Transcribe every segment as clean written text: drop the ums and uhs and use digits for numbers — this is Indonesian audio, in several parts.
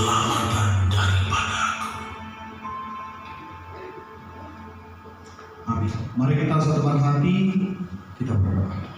keselamatan daripadaku. Amin. Mari kita satukan hati, kita berdoa.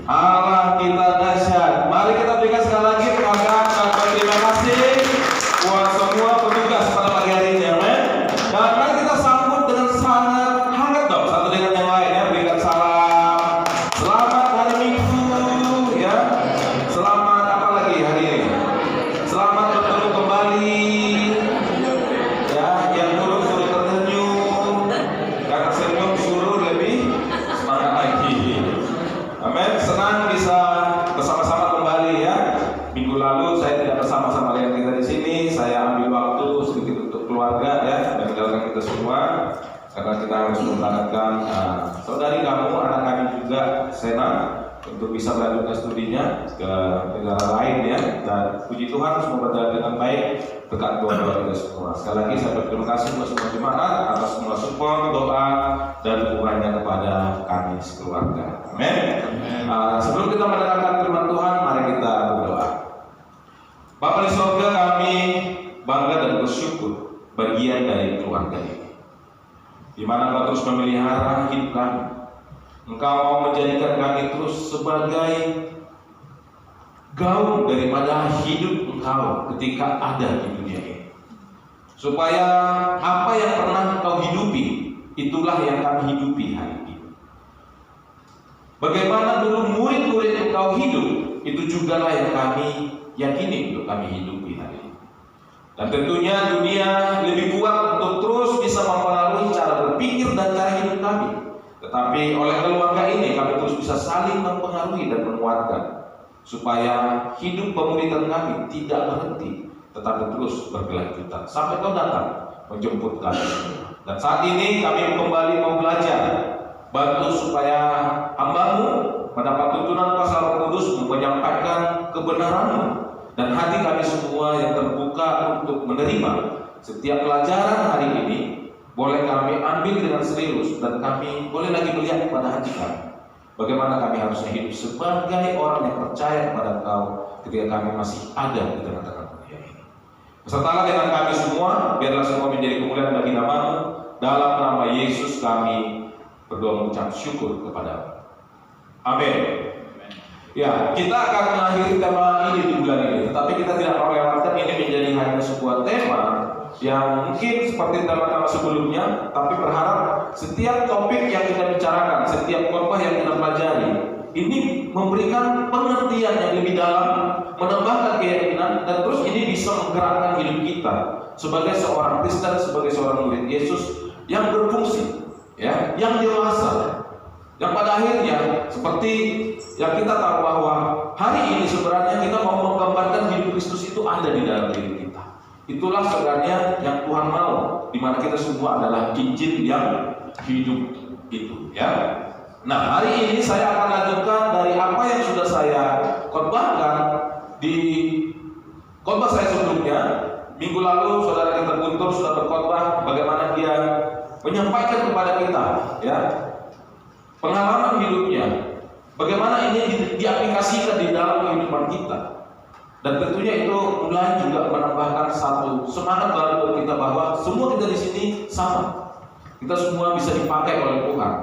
Allah kita dahsyat. Mari kita berikan sekali lagi kata terima kasih buat semua petugas pada pagi hari ini, amin. Dan mari kita sambut dengan sangat hangat dong satu dengan yang lain ya. Berikan salam. Selamat hari Minggu ya. Selamat apa lagi hari ini? Selamat bertemu kembali. Ya, yang buruk suruh tersenyum. Karena senyum suruh lebih semangat lagi. Amin. Senang bisa bersama-sama kembali ya. Minggu lalu saya tidak bersama-sama dengan kita di sini. Saya ambil waktu sedikit untuk keluarga ya, dan menjalankan kita semua. Karena kita harus memberangkatkan saudari kamu, anak kami juga, Sena, untuk bisa melanjutkan studinya ke negara lain ya. Dan puji Tuhan semua berjalan dengan baik berkat doa-doa kita semua. Sekali lagi saya berterima kasih buat semua jemaat atas semua support, doa, dan dukungannya kepada kami sekeluarga. Amin. Sebelum kita mendengarkan firman Tuhan, mari kita berdoa. Bapa di surga, kami bangga dan bersyukur bagian dari keluarga ini, di mana Engkau terus memelihara hidup kami. Engkau mau menjadikan kami terus sebagai gaung daripada hidup Engkau ketika ada di dunia ini. supaya apa yang pernah kau hidupi itulah yang kami hidupi hari ini. Bagaimana dulu murid-murid engkau hidup, itu jugalah yang kami yakini untuk kami hidupi hari ini. Dan tentunya dunia lebih kuat untuk terus bisa mempengaruhi cara berpikir dan cara hidup kami. Tetapi oleh keluarga ini kami terus bisa saling mempengaruhi dan menguatkan, supaya hidup pemuridan kami tidak berhenti, tetapi terus berkelanjutan sampai kau datang menjemput kami. Dan saat ini kami kembali mau belajar, bantu supaya hamba-Mu mendapat tuntunan kuasa Roh Kudus menyampaikan kebenaran-Mu, dan hati kami semua yang terbuka untuk menerima setiap pelajaran hari ini boleh kami ambil dengan serius, dan kami boleh lagi melihat pada hati kami bagaimana kami harusnya hidup sebagai orang yang percaya kepada Engkau ketika kami masih ada di tengah-tengah dunia ini. Besertalah dengan kami semua, biarlah semua menjadi kemuliaan bagi nama-Mu. Dalam nama Yesus kami berdoa mengucap syukur kepada-Mu. Amin. Ya, kita akan mengakhiri tema ini di bulan ini, tetapi kita tidak mau lewatkan ini menjadi hanya sebuah tema yang mungkin seperti tema-tema sebelumnya, tapi berharap setiap topik yang kita bicarakan, setiap khotbah yang kita pelajari, ini memberikan pengertian yang lebih dalam, menambahkan keyakinan, dan terus ini bisa menggerakkan hidup kita sebagai seorang Kristen, sebagai seorang murid Yesus yang berfungsi, ya, yang dewasa. Yang pada akhirnya seperti yang kita tahu bahwa hari ini sebenarnya kita mau menggambarkan hidup Kristus itu ada di dalam diri kita. Itulah sebenarnya yang Tuhan mau, di mana kita semua adalah Injil yang hidup itu, ya. Nah, hari ini saya akan lanjutkan dari apa yang sudah saya khotbahkan di khotbah saya sebelumnya. Minggu lalu saudara kita Guntur sudah berkhotbah bagaimana dia menyampaikan kepada kita, ya, pengalaman hidupnya, bagaimana ini diaplikasikan di dalam kehidupan kita. Dan tentunya itu mulai juga menambahkan satu semangat baru buat kita bahwa semua kita di sini sama. Kita semua bisa dipakai oleh Tuhan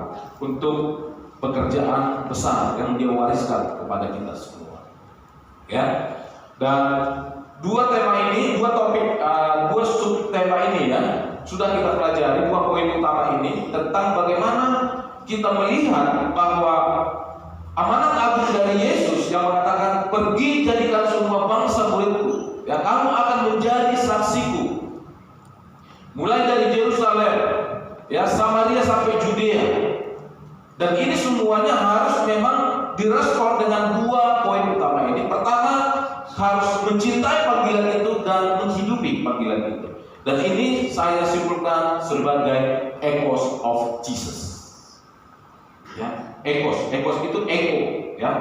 untuk pekerjaan besar yang Dia wariskan kepada kita semua. Ya. Dan dua tema ini, dua topik, dua sub tema ini ya, sudah kita pelajari, dua poin utama ini tentang bagaimana kita melihat bahwa amanat agung dari Yesus yang mengatakan, pergi jadikan semua bangsa muridku, ya, kamu akan menjadi saksiku, mulai dari Yerusalem, ya, Samaria sampai Judea. Dan ini semuanya harus memang direspon dengan dua poin utama ini. Pertama, harus mencintai panggilan itu dan menghidupi panggilan itu. Dan ini saya simpulkan sebagai echoes of Jesus. Ya, ekos itu eko, ya.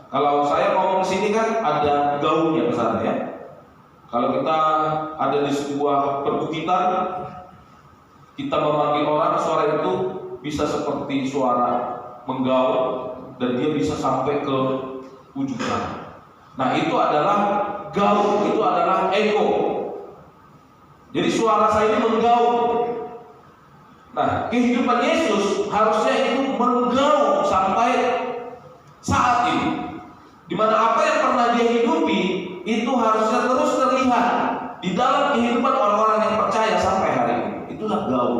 Kalau saya ngomong di sini kan ada gaungnya besar, ya. Kalau kita ada di sebuah perbukitan, kita memanggil orang, suara itu bisa seperti suara menggaung dan dia bisa sampai ke ujung sana. Nah, itu adalah gaung, itu adalah eko. Jadi suara saya ini menggaung. Nah, kehidupan Yesus harusnya itu menggaung sampai saat ini, di mana apa yang pernah Dia hidupi itu harusnya terus terlihat di dalam kehidupan orang-orang yang percaya sampai hari ini. Itulah gaung.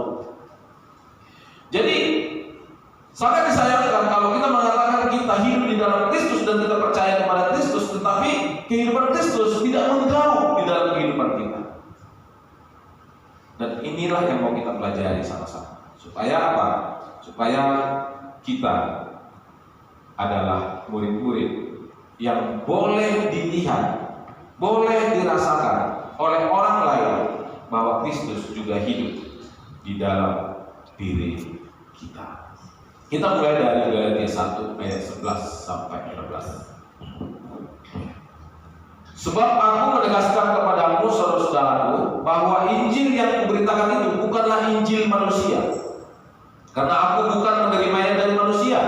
Jadi sangat disayangkan kalau kita mengatakan kita hidup di dalam Kristus dan kita percaya kepada Kristus, tetapi kehidupan Kristus tidak menggaung di dalam kehidupan kita. Dan inilah yang mau kita pelajari sama-sama. Supaya apa? Supaya kita adalah murid-murid yang boleh dilihat, boleh dirasakan oleh orang lain bahwa Kristus juga hidup di dalam diri kita. Kita mulai dari Galatia 1 ayat 11 sampai 15. Sebab aku menegaskan kepadamu saudara-saudaraku bahwa Injil yang kuberitakan itu bukanlah Injil manusia. Karena aku bukan menerimanya dari manusia,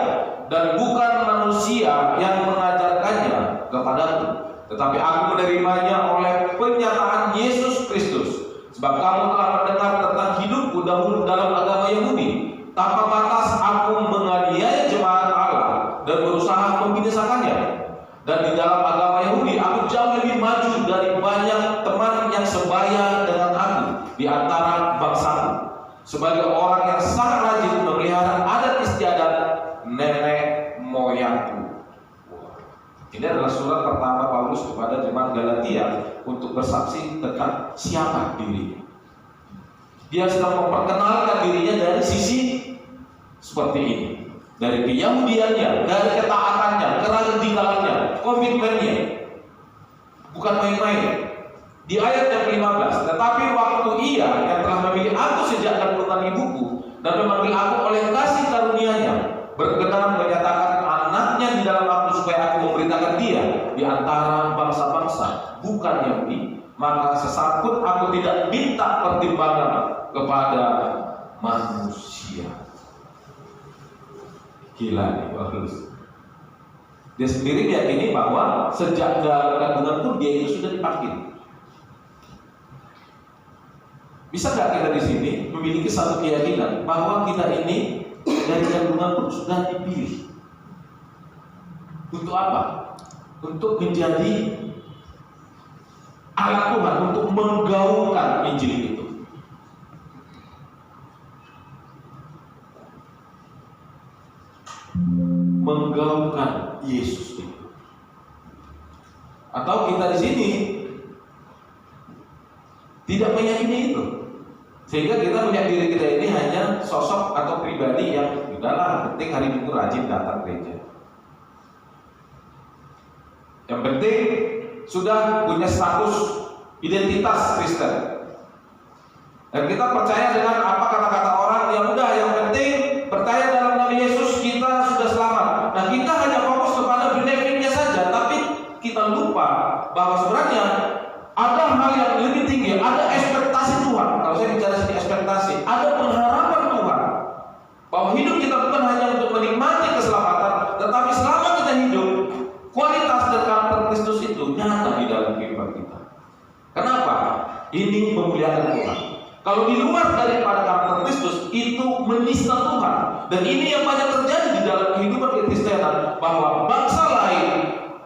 dan bukan manusia yang mengajarkannya kepadaku, tetapi aku menerimanya oleh penyataan Yesus Kristus. Sebab kamu telah mendengar tentang hidupku dahulu dalam agama Yahudi. Tanpa batas aku menganiaya jemaat Allah dan berusaha membinasakannya. Dan di dalam agama Yahudi aku jauh lebih maju dari banyak teman yang sebaya dengan aku. di antara bangsaku, sebagai orang yang sangat rajin memelihara adat istiadat nenek moyangku. Ini adalah surat pertama Paulus kepada jemaat Galatia untuk bersaksi tentang siapa dirinya. Dia sedang memperkenalkan dirinya dari sisi seperti ini, dari keyahudiannya, dari ketaatannya, keradikalannya, komitmennya, bukan main-main. Di ayat yang ke-15, tetapi waktu ia yang telah memilih aku sejak kandungan ibuku dan memanggil aku oleh kasih karunia-Nya, berkenan menyatakan anaknya di dalam aku supaya aku memberitakan dia di antara bangsa-bangsa bukan Yahudi, maka sesat pun aku tidak minta pertimbangan kepada manusia. Gila nih Paulus. Dia sendiri meyakini bahwa sejak dalam kandungan pun dia itu sudah dipanggil. Bisa nggak kita di sini memiliki satu keyakinan bahwa kita ini dari kandungan pun sudah dipilih? Untuk apa? Untuk menjadi alat Tuhan untuk menggaungkan Injil itu. Menggaungkan Yesus itu. Atau kita di sini tidak meyakini itu, sehingga kita melihat diri kita ini hanya sosok atau pribadi yang udahlah, penting hari Minggu rajin datang gereja. Yang penting sudah punya status identitas Kristen. Dan kita percaya dengan apa kata-kata orang, yang udah yang penting percaya dalam nama Yesus kita sudah selamat. Nah, kita hanya fokus kepada benefitnya saja, tapi kita lupa bahwa sebenarnya ada hal yang lebih tinggi, ada ekspektasi Tuhan. Kalau saya bicara sini ekspektasi, ada pengharapan Tuhan bahwa hidup kita bukan hanya untuk menikmati keselamatan, tetapi selama kita hidup, kualitas dan karakter Kristus itu nyata di dalam kehidupan kita. Kenapa? Ini memuliakan Tuhan. Kalau di luar daripada karakter Kristus, itu menista Tuhan. Dan ini yang banyak terjadi di dalam kehidupan kekristenan, bahwa bangsa lain,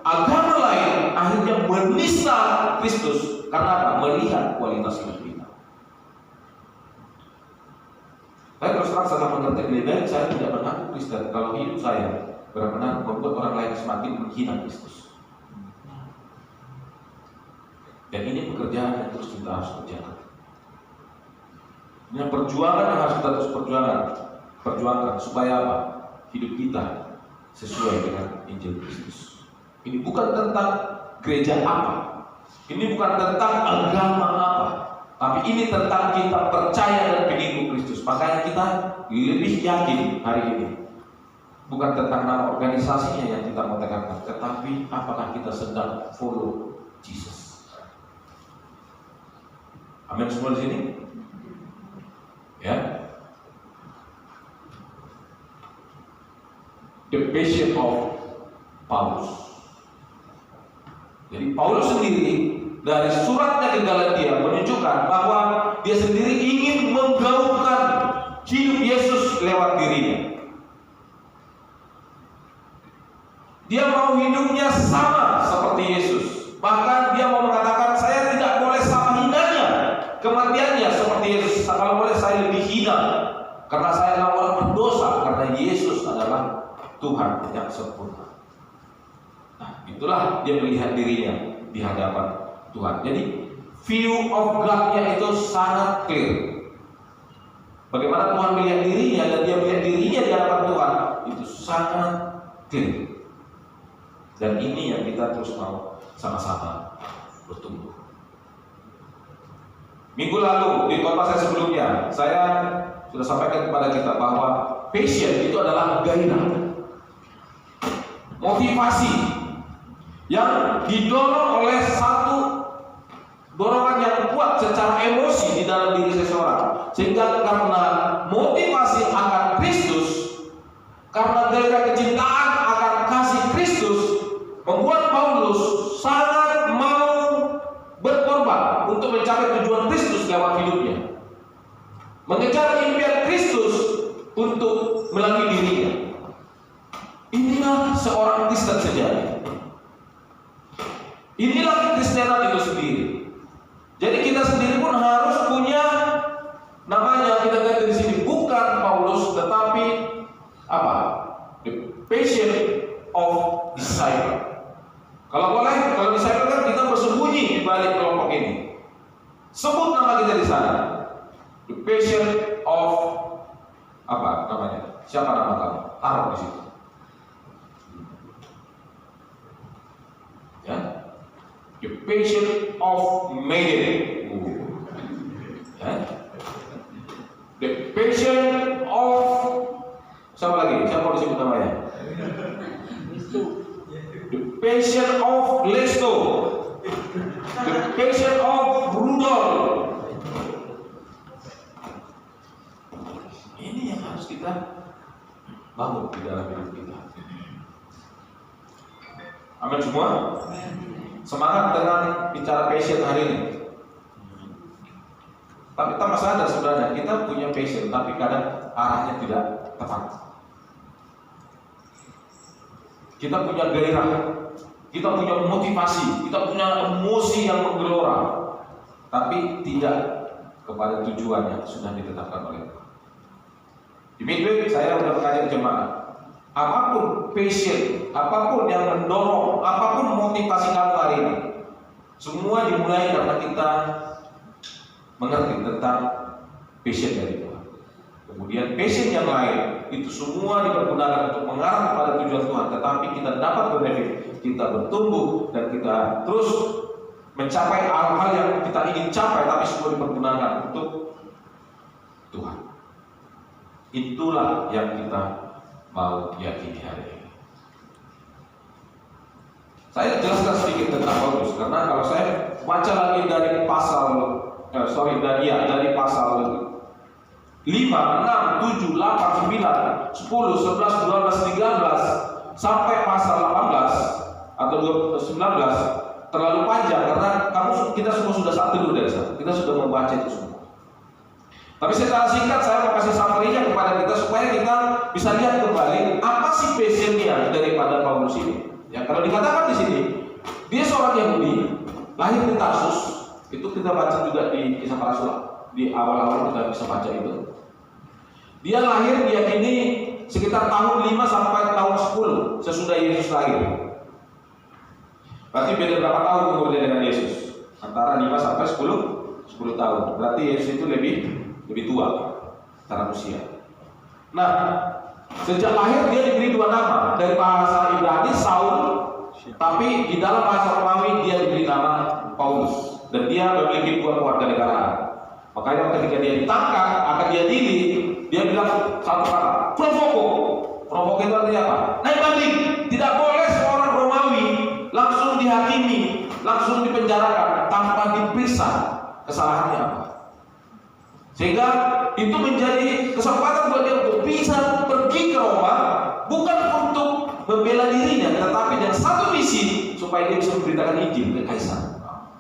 agama lain akhirnya menista Kristus. Karena apa? Melihat kualitas hidup kita. Saya terus terang setelah mengerti lebih baik, saya tidak mengaku Kristen kalau hidup saya benar-benar membuat orang lain semakin menghina Kristus. Dan ini pekerjaan yang terus kita harus kerjakan. Ini perjuangan yang harus kita terus perjuangkan supaya apa? Hidup kita sesuai dengan Injil Kristus. Ini bukan tentang gereja apa, ini bukan tentang agama apa, tapi ini tentang kita percaya dan pengikut Kristus. Makanya kita lebih yakin hari ini bukan tentang nama organisasinya yang kita mau tekankan, tetapi apakah kita sedang follow Jesus. Amin semua di sini? Ya. The passion of Paulus. Jadi Paulus sendiri dari suratnya ke Galatia menunjukkan bahwa dia sendiri ingin menggaungkan hidup Yesus lewat dirinya. Dia mau hidupnya sama seperti Yesus. Bahkan dia mau mengatakan, saya tidak boleh sama hinanya kematiannya seperti Yesus. Kalau boleh saya lebih hina, karena saya adalah orang berdosa, karena Yesus adalah Tuhan yang sempurna. Nah, itulah dia melihat dirinya di hadapan Tuhan. Jadi view of God-nya itu sangat clear. Bagaimana Tuhan melihat dirinya dan dia melihat dirinya di hadapan Tuhan, itu sangat clear. Dan ini yang kita terus mau sama-sama bertumbuh. Minggu lalu di khotbah saya sebelumnya, saya sudah sampaikan kepada kita bahwa passion itu adalah gairah, motivasi yang didorong oleh satu dorongan yang kuat secara emosi di dalam diri seseorang, sehingga karena motivasi akan Kristus, karena gairah kecintaan akan kasih Kristus, membuat Paulus sangat mau berkorban untuk mencapai tujuan Kristus lewat hidupnya, mengejar impian Kristus untuk melalui dirinya. Inilah seorang Kristen sejati. Inilah kekristenan itu sendiri. Jadi kita sendiri pun harus punya Sebut nama kita di sana. The Passion of apa namanya? Siapa nama kamu? Taruh di situ. Ya. The Passion of Maiden. Ya. The Passion of siapa lagi? Siapa disebut namanya? The Passion of Lesto. The Passion of Rudolf. Ini yang harus kita bangun di dalam hidup kita. Amin semua. Semangat dengan bicara passion hari ini. Tapi kita masih ada sebenarnya, kita punya passion, tapi kadang arahnya tidak tepat. Kita punya gairah, kita punya motivasi, kita punya emosi yang menggelora, tapi tidak kepada tujuan yang sudah ditetapkan oleh Tuhan. Di Midway saya sudah mengajak jemaat, apapun passion, apapun yang mendorong, apapun motivasi kamu hari ini, semua dimulai karena kita mengerti tentang passion dari Tuhan. Kemudian passion yang lain itu semua dipergunakan untuk mengarah kepada tujuan Tuhan. Tetapi kita dapat benefit, kita bertumbuh dan kita terus mencapai hal-hal yang kita ingin capai, tapi semua dipergunakan untuk Tuhan. Itulah yang kita mau yakini hari ini. Saya jelaskan sedikit tentang Paulus, karena kalau saya baca lagi dari pasal dari pasal 5, 6, 7, 8, 9, 10, 11, 12, 13 sampai pasal 18 atau 19 terlalu panjang karena kita semua sudah satu dulu dari sana. Kita sudah membaca itu semua. Tapi secara singkat saya mau kasih summary-nya kepada kita supaya kita bisa lihat kembali apa sih passion-nya daripada Paulus ini. Ya, kalau dikatakan di sini dia seorang Yahudi, lahir di Tarsus. Itu kita baca juga di Kisah Para Rasul. Di awal-awal kita bisa baca itu. Dia lahir diyakini sekitar tahun 5 sampai tahun 10 sesudah Yesus lahir. Berarti beda berapa tahun umurnya dengan Yesus? Antara 5 sampai 10 tahun. Berarti Yesus itu lebih tua secara usia. Nah, sejak lahir dia diberi 2 nama. Dari bahasa Ibrani Saul, tapi di dalam bahasa Romawi dia diberi nama Paulus. Dan dia memiliki 2 keluarga negaraan. Makanya ketika dia ditangkap, akan dia diadili, dia bilang satu kata, provoko. Provoko itu artinya apa? Naik banding. Tidak boleh seorang Romawi langsung dihakimi, langsung dipenjarakan tanpa diperiksa kesalahannya apa. Sehingga itu menjadi kesempatan buat dia untuk bisa pergi ke Roma, bukan untuk membela dirinya, tetapi dengan satu misi supaya dia bisa memberitakan Injil ke Kaisar.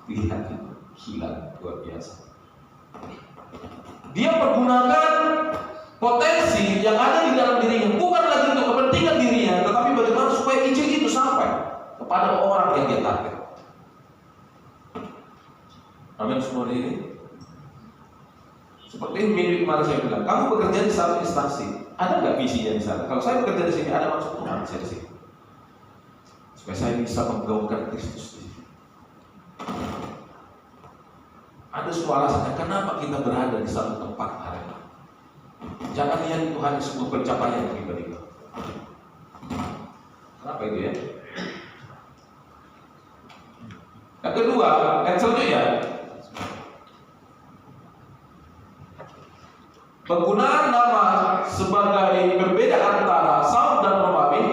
Lihat itu, gila, luar biasa. Dia pergunakan potensi yang ada di dalam dirinya, bukan lagi untuk kepentingan dirinya, tetapi bagaimana supaya Injil itu sampai kepada orang yang dia target. Amin semua ini. Seperti minggu kemarin saya bilang, kamu bekerja di satu instansi, ada nggak visinya di sana? Kalau saya bekerja di sini, ada maksud Tuhan saya di sini, supaya saya bisa menggaungkan Kristus di sini. Ada suara alasannya kenapa kita berada di satu tempat hari ini. Jangan lihat itu hanya sebuah pencapaian pribadi. Kenapa itu ya? Yang kedua, yang selanjutnya, penggunaan nama sebagai pembeda antara Saul dan Romawi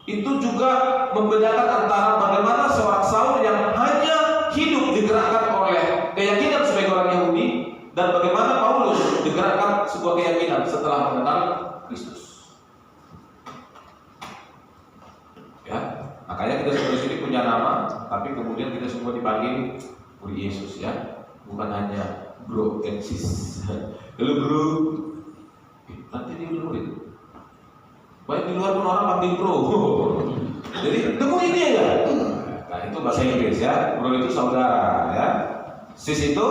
itu juga membedakan antara bagaimana seorang Saul yang hanya hidup digerakkan oleh keyakinan sebagai orang Yahudi dan bagaimana Paulus digerakkan sebuah keyakinan setelah mengenal Kristus. Ya, makanya kita semua di sini punya nama, tapi kemudian kita semua dipanggil murid Yesus ya, bukan hanya bro and sis. Halo bro, nanti dia murid. Baik di luar pun orang panggil bro. Jadi temuin dia ya. Nah itu bahasa Inggris ya. Bro itu saudara ya. Sis itu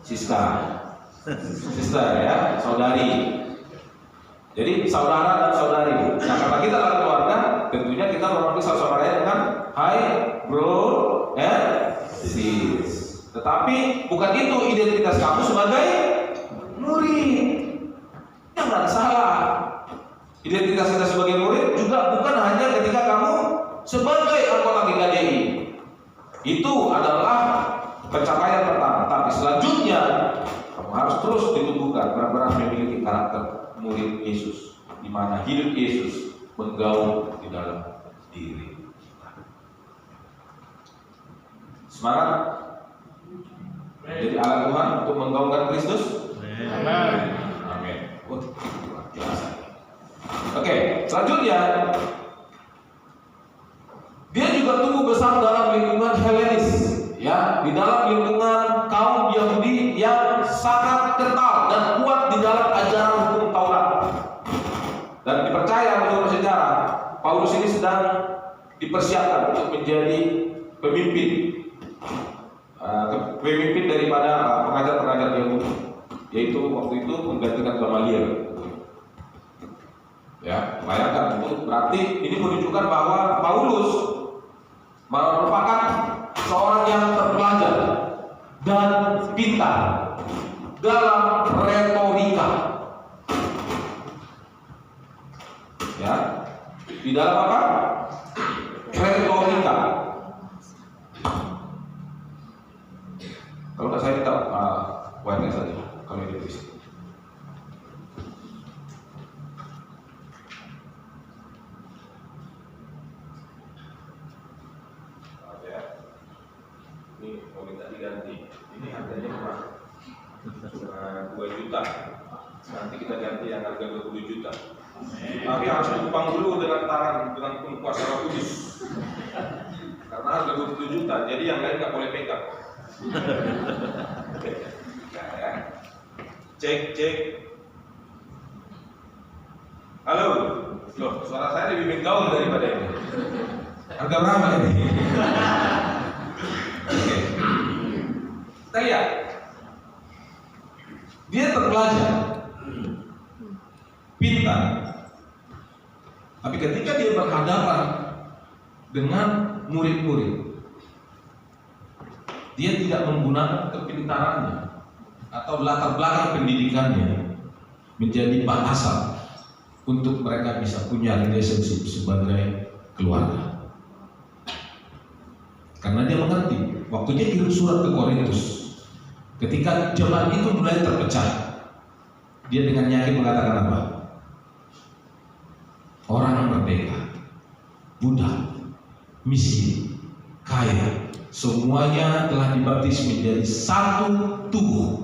siska, sister ya, saudari. Jadi saudara dan saudari. Nah karena kita adalah keluarga, tentunya kita memanggil saudaranya dengan hai bro and sis. Tetapi bukan itu identitas kamu sebagai murid. Jangan salah. Identitas kita sebagai murid juga bukan hanya ketika kamu sebagai anggota GKDI. Itu adalah pencapaian pertama. Tapi selanjutnya kamu harus terus ditumbuhkan benar-benar memiliki karakter murid Yesus, di mana hidup Yesus menggaung di dalam diri. Semangat jadi alat Tuhan untuk menggaungkan Kristus. Amin. Amin. Luar biasa. Oke, selanjutnya dia juga tumbuh besar dalam lingkungan Helenis, ya, di dalam lingkungan kaum Yahudi yang sangat kental dan kuat di dalam ajaran hukum Taurat. Dan dipercaya menurut sejarah, Paulus ini sedang dipersiapkan untuk menjadi pemimpin daripada pengajar-pengajar Yahudi, yaitu waktu itu menggantikan Gamaliel. Ya, bayangkan itu berarti ini menunjukkan bahwa Paulus merupakan seorang yang terpelajar dan pintar dalam retorika. Ya, di dalam apa? Retorika. Kalau saya minta awareness saja kalau ini tulis. Ini mau minta diganti. Ini harganya murah, cuma 2 juta. Nanti kita ganti yang harga 20 juta. Tapi harus dipang dulu dengan tangan, dengan kuasa Roh Kudus. Karena harga 20 juta, jadi yang lain nggak boleh pegang. Ya. Cek. Halo, loh, suara saya lebih gaul daripada ini. Harga berapa ini? Oke. Kita lihat, dia terpelajar, pintar, tapi ketika dia berhadapan dengan murid-murid, dia tidak menggunakan kepintarannya atau latar belakang pendidikannya menjadi batasan untuk mereka bisa punya relationship sebagai keluarga. Karena dia mengerti, waktu dia kirim surat ke Korintus, ketika jemaat itu mulai terpecah, dia dengan yakin mengatakan apa? Orang merdeka, budak, miskin, kaya, semuanya telah dibaptis menjadi satu tubuh.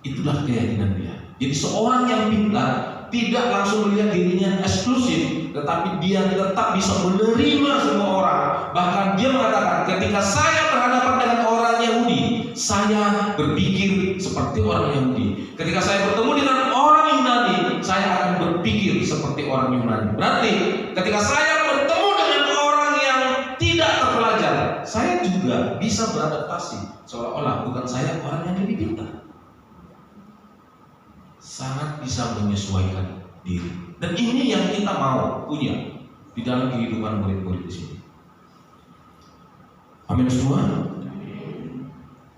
Itulah keyakinan dia. Jadi seorang yang pintar tidak langsung melihat dirinya eksklusif, tetapi dia tetap bisa menerima semua orang. Bahkan dia mengatakan, ketika saya berhadapan dengan orang Yahudi, saya berpikir seperti orang Yahudi. Ketika saya bertemu dengan orang Yunani, saya akan berpikir seperti orang Yunani. Berarti ketika saya bertemu dengan orang yang tidak terpelajar, saya juga bisa beradaptasi seolah-olah bukan saya orang yang lebih pintar. Sangat bisa menyesuaikan diri. Dan ini yang kita mau punya di dalam kehidupan murid-murid di sini. Amin semua.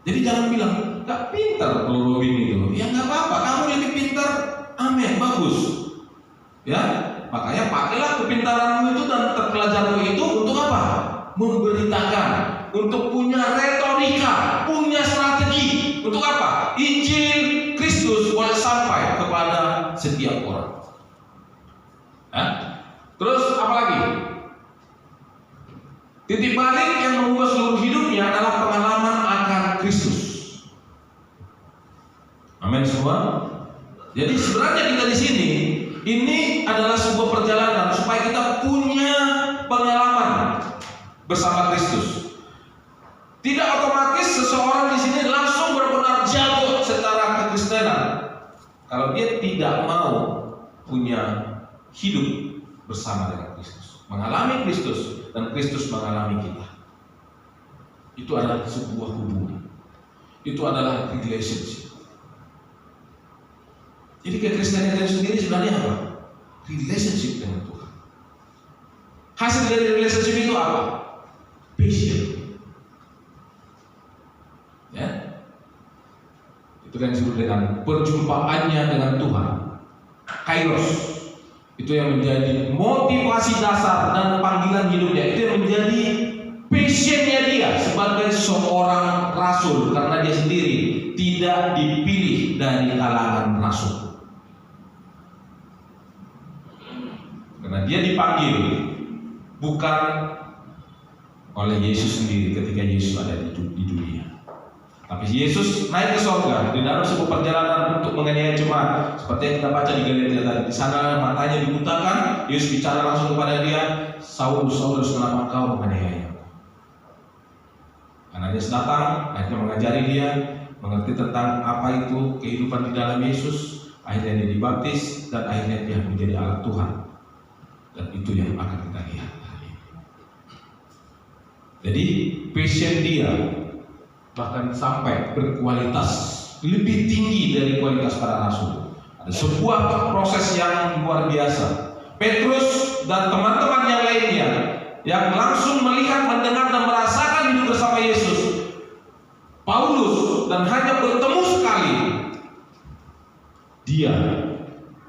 Jadi jangan bilang gak pintar kalau Robin itu. Ya nggak apa-apa, kamu lebih pintar. Amin, bagus. Ya, makanya pakailah kepintaranmu itu dan terpelajarmu itu untuk apa? Memberitakan, untuk punya retorika, punya strategi. Untuk apa? Injil Kristus boleh sampai kepada setiap orang. Terus apa lagi? Titik balik yang mengubah seluruh hidupnya adalah pengalaman akan Kristus. Amin semua. Jadi sebenarnya kita di sini ini adalah sebuah perjalanan supaya kita punya pengalaman bersama Kristus. Tidak otomatis seseorang di sini langsung benar-benar jago secara kekristenan kalau dia tidak mau punya hidup bersama dengan Kristus, mengalami Kristus dan Kristus mengalami kita. Itu adalah sebuah hubungan. Itu adalah relationship. Jadi kekristenan itu sendiri sebenarnya apa? Relationship dengan Tuhan. Hasil dari relationship itu apa? Passion. Itu yang disebut dengan perjumpaannya dengan Tuhan. Kairos. Itu yang menjadi motivasi dasar dan panggilan hidupnya. Itu yang menjadi passionnya dia sebagai seorang rasul, karena dia sendiri tidak dipilih dari kalangan rasul. Karena dia dipanggil bukan oleh Yesus sendiri ketika Yesus ada di dunia. Tapi Yesus naik ke sorga di dalam sebuah perjalanan untuk menganiaya jemaat, seperti yang kita baca di Galatia tadi. Di sana matanya dibutakan, Yesus bicara langsung kepada dia, Saulus, Saulus, kenapa engkau menganiaya? Ananias datang, akhirnya mengajari dia, mengerti tentang apa itu kehidupan di dalam Yesus. Akhirnya dia dibaptis dan akhirnya dia menjadi alat Tuhan. Dan itu yang akan kita lihat hari ini. Jadi passion dia bahkan sampai berkualitas lebih tinggi dari kualitas para rasul. Ada sebuah proses yang luar biasa. Petrus dan teman-teman yang lainnya yang langsung melihat, mendengar dan merasakan hidup bersama Yesus. Paulus dan hanya bertemu sekali, dia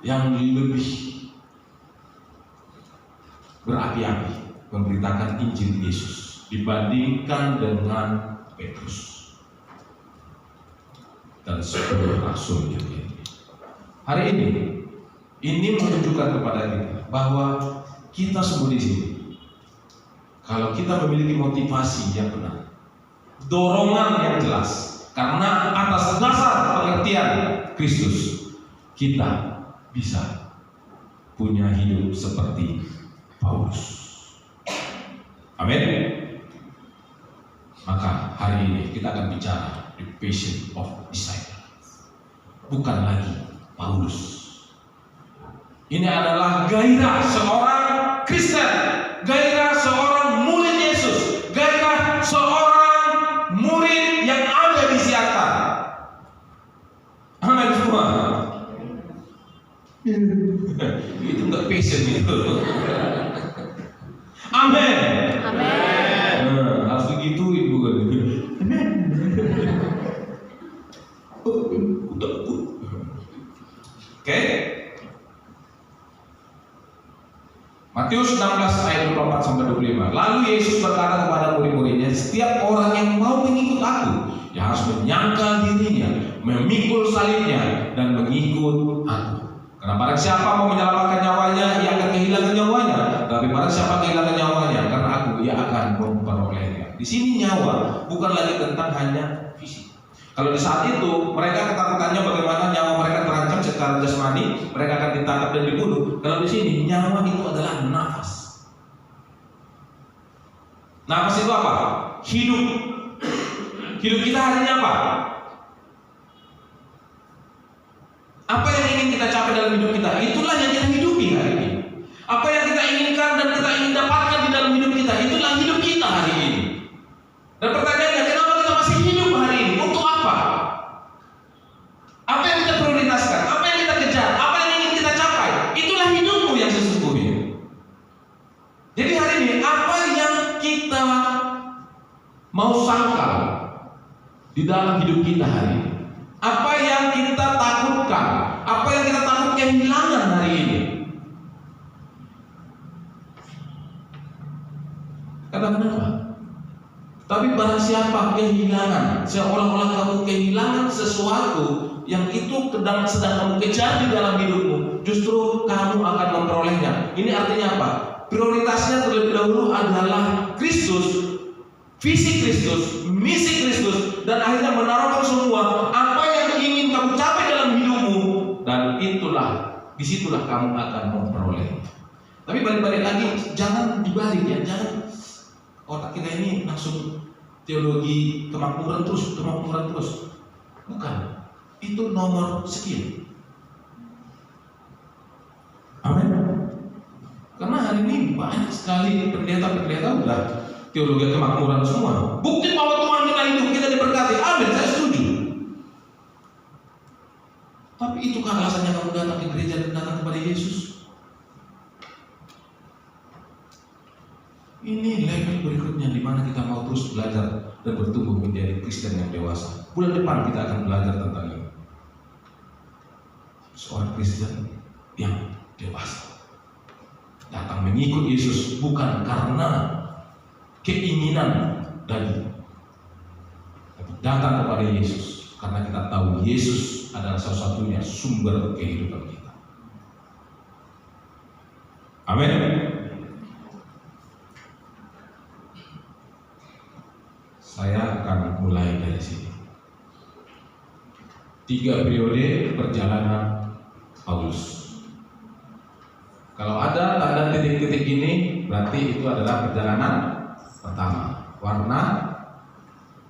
yang lebih berapi-api memberitakan Injil Yesus dibandingkan dengan Petrus dan 10 rasul yang lain. Hari ini menunjukkan kepada kita bahwa kita semua di sini, kalau kita memiliki motivasi yang benar, dorongan yang jelas, karena atas dasar pengertian Kristus, kita bisa punya hidup seperti Paulus. Amin. Maka hari ini kita akan bicara the passion of disciple, bukan lagi Paulus. Ini adalah gairah seorang Kristen, gairah seorang murid Yesus, gairah seorang murid yang ada di Siatar. Amin semua. Itu enggak passion itu. Amin. Amin. Harus begituin bukan? Oke. Matius 16 ayat 24 sampai 25. Lalu Yesus berkata kepada murid-muridnya, setiap orang yang mau mengikut aku, ya harus menyangkal dirinya, memikul salibnya dan mengikut aku. Karena barang siapa mau menyelamatkan nyawanya, ia akan kehilangan nyawanya. Tapi barang siapa kehilangan nyawanya karena aku, ia akan memperolehnya. Di sini nyawa bukan lagi tentang hanya fisik. Kalau di saat itu mereka ketakutannya bagaimana nyawa mereka terancam secara jasmani, mereka akan ditangkap dan dibunuh. Kalau di sini nyawa itu adalah nafas. Nafas itu apa? Hidup. Hidup kita hari ini apa? Apa yang ingin kita capai dalam hidup kita, itulah yang kita hidupi hari ini. Apa yang kita inginkan dan kita ingin dapatkan di dalam hidup kita, itulah hidup kita hari ini. Dan pertanyaannya, kenapa kita masih hidup hari ini? Untuk apa? Apa yang kita prioritaskan? Apa yang kita kejar? Apa yang ingin kita capai? Itulah hidupmu yang sesungguhnya. Jadi hari ini, apa yang kita mau sangkal di dalam hidup kita hari ini? Apa yang kita takutkan? Apa yang kita takut kehilangan hari ini? Kenapa? Tapi barang siapa kehilangan, seolah-olah kamu kehilangan sesuatu yang itu sedang kamu kejar di dalam hidupmu, justru kamu akan memperolehnya. Ini artinya apa? Prioritasnya terlebih dahulu adalah Kristus, visi Kristus, misi Kristus, dan akhirnya menaruhkan semua apa yang ingin kamu capai dalam hidupmu, dan disitulah kamu akan memperoleh. Tapi balik-balik lagi, jangan dibalik ya, jangan otak kita ini langsung teologi kemakmuran terus. Bukan, itu nomor sekian. Amin. Karena hari ini banyak sekali pendeta-pendeta udah teologi kemakmuran semua. Bukti bahwa Tuhan kita hidup, kita diberkati. Amin, saya setuju. Tapi itukah alasannya kamu datang ke gereja dan datang kepada Yesus? Ini level berikutnya di mana kita mau terus belajar dan bertumbuh menjadi Kristen yang dewasa. Bulan depan kita akan belajar tentang ini. seorang Kristen yang dewasa. Datang mengikut Yesus bukan karena keinginan daging, tapi datang kepada Yesus karena kita tahu Yesus adalah satu-satunya sumber kehidupan kita. Amin. Saya akan mulai dari sini. 3 periode perjalanan Paulus. Kalau ada tanda titik-titik ini, berarti itu adalah perjalanan pertama. Warna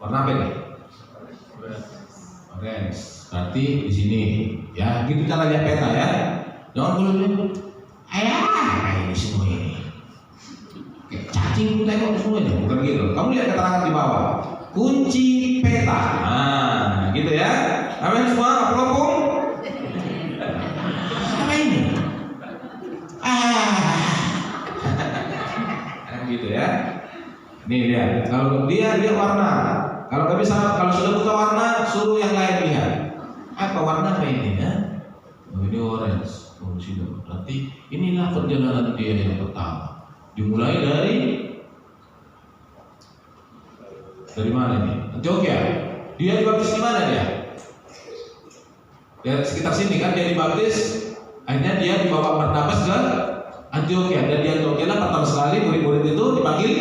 apa ini? Orange. Berarti di sini, ya. Gitu cara lihat peta ya. Jangan dulu. Ini semua ini. Kayak cacing tengok semuanya, bukan gitu. Kamu lihat keterangan di bawah. Kunci peta. Nah, gitu ya. Amin semua, apalopun. Apa ini? Gitu ya. Nih lihat, kalau dia warna. Kalau sudah buka warna, suruh yang lain lihat. Apa warna apa ini ya? Oh, ini orange. Oh, sudah. Berarti inilah perjalanan dia yang pertama. Dimulai dari mana ini? Antioquia. Dia dibaptis di mana dia? Ya sekitar sini kan dia dibaptis. Akhirnya dia dibawa Barnabas ke Antioquia, dan di Antioquia lah pertama sekali murid-murid itu dipanggil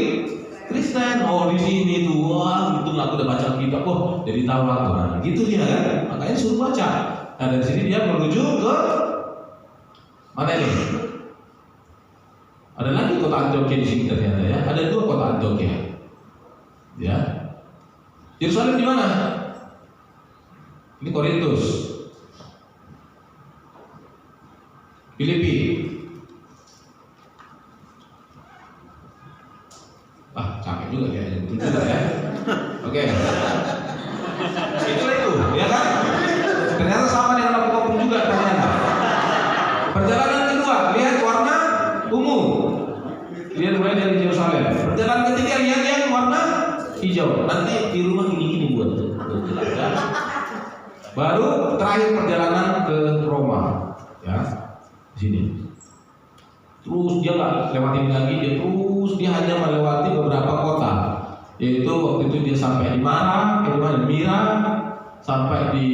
Kristen. Oh, di sini tuh, wah, itu aku udah baca kitab, oh, jadi tahu aku. Nah, gitu dia kan, makanya suruh baca. Nah, dari sini dia menuju ke mana ini? Ada lagi kota Antioquia di sini ternyata ya. Ada 2 kota Antioquia. Ya. Yerusalem di mana? Ini Korintus. Filipi. Capek juga ya, betul juga ya. Oke. Itu, ya kan? Ternyata sama dengan apapun juga ternyata. Perjalanan kedua, lihat warna ungu. Lihat mulai dari Yerusalem. Perjalanan ketiga, lihat yang warna hijau. Nanti di rumah gini buat. Baru terakhir perjalanan ke Roma, ya. Sini. Terus dia nggak lewatin lagi, dia hanya melewati beberapa kota. Yaitu waktu itu dia sampai di Mira, sampai di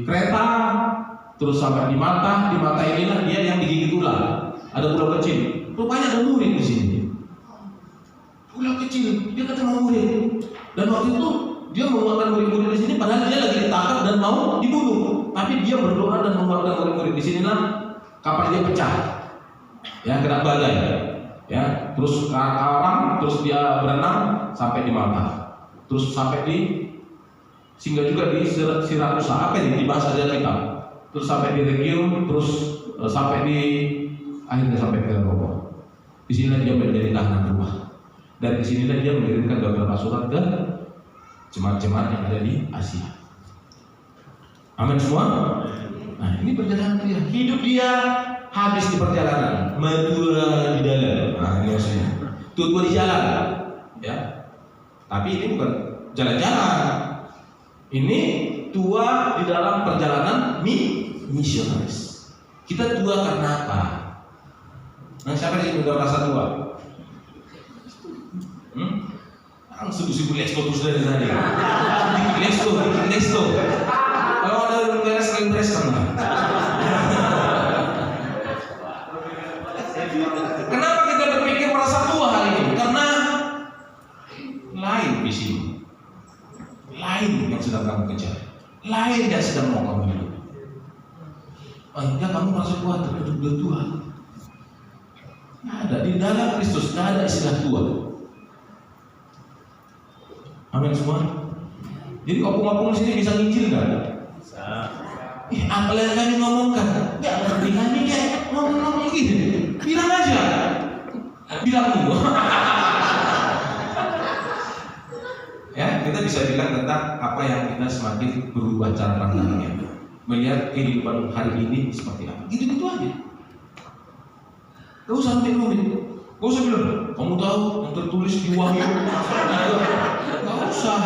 Kreta, terus sampai di Malta. Di Malta inilah dia yang digigit ular. Ada pulau kecil. Rupanya ada murid di sini. Pulau kecil, dia ketemu murid. Dan waktu itu dia menguatkan murid-murid di sini, padahal dia lagi ditangkap dan mau dibunuh. Tapi dia berdoa dan menguatkan murid-murid di sinilah kapal dia pecah. Ya, kena badai. Ya, terus karam, terus dia berenang sampai di Malta. Terus sampai singgah juga di Sirakusa. Apa ini? Di bahasa Alkitab. Terus sampai di Regium, terus akhirnya sampai ke Roma. Di sinilah dia menjadi tahanan rumah. Dan di sinilah dia mengirimkan beberapa surat ke jemaat-jemaat yang ada di Asia. Amin semua. Nah, ini perjalanan dia. Hidup dia habis di perjalanan, medua di dalam. Nah, ini maksudnya. Tua di jalan, ya. Tapi ini bukan jalan-jalan. Ini tua di dalam perjalanan misionaris. Kita tua karena apa? Nah, siapa yang udah merasa tua? Sibuk-sibuk leksto terus dari tadi. Leksto. Kalau ada yang beres kan? Kenapa kita berpikir merasa tua hari ini? Karena lain visi, lain yang sedang kamu kejar, lain yang sedang mau kamu hidup. Enggak, kamu merasa tua, tapi udah tua. Nggak ada di dalam Kristus, nggak ada istilah tua. Amin semua. Jadi opung-opung di sini bisa nginjil nggak? Bisa. Apa yang kami ngomongkan? Nggak ngerti kami kayak ngomong gitu. Bilang aja. Bilang dulu. Ya, kita bisa bilang tentang apa yang kita semakin berubah cara pandangnya, melihat kehidupan hari ini seperti apa. Gitu aja. Gak usah nanti ngomongin. Gak usah bilang, kamu tahu yang tertulis di Wahyu. Gak usah.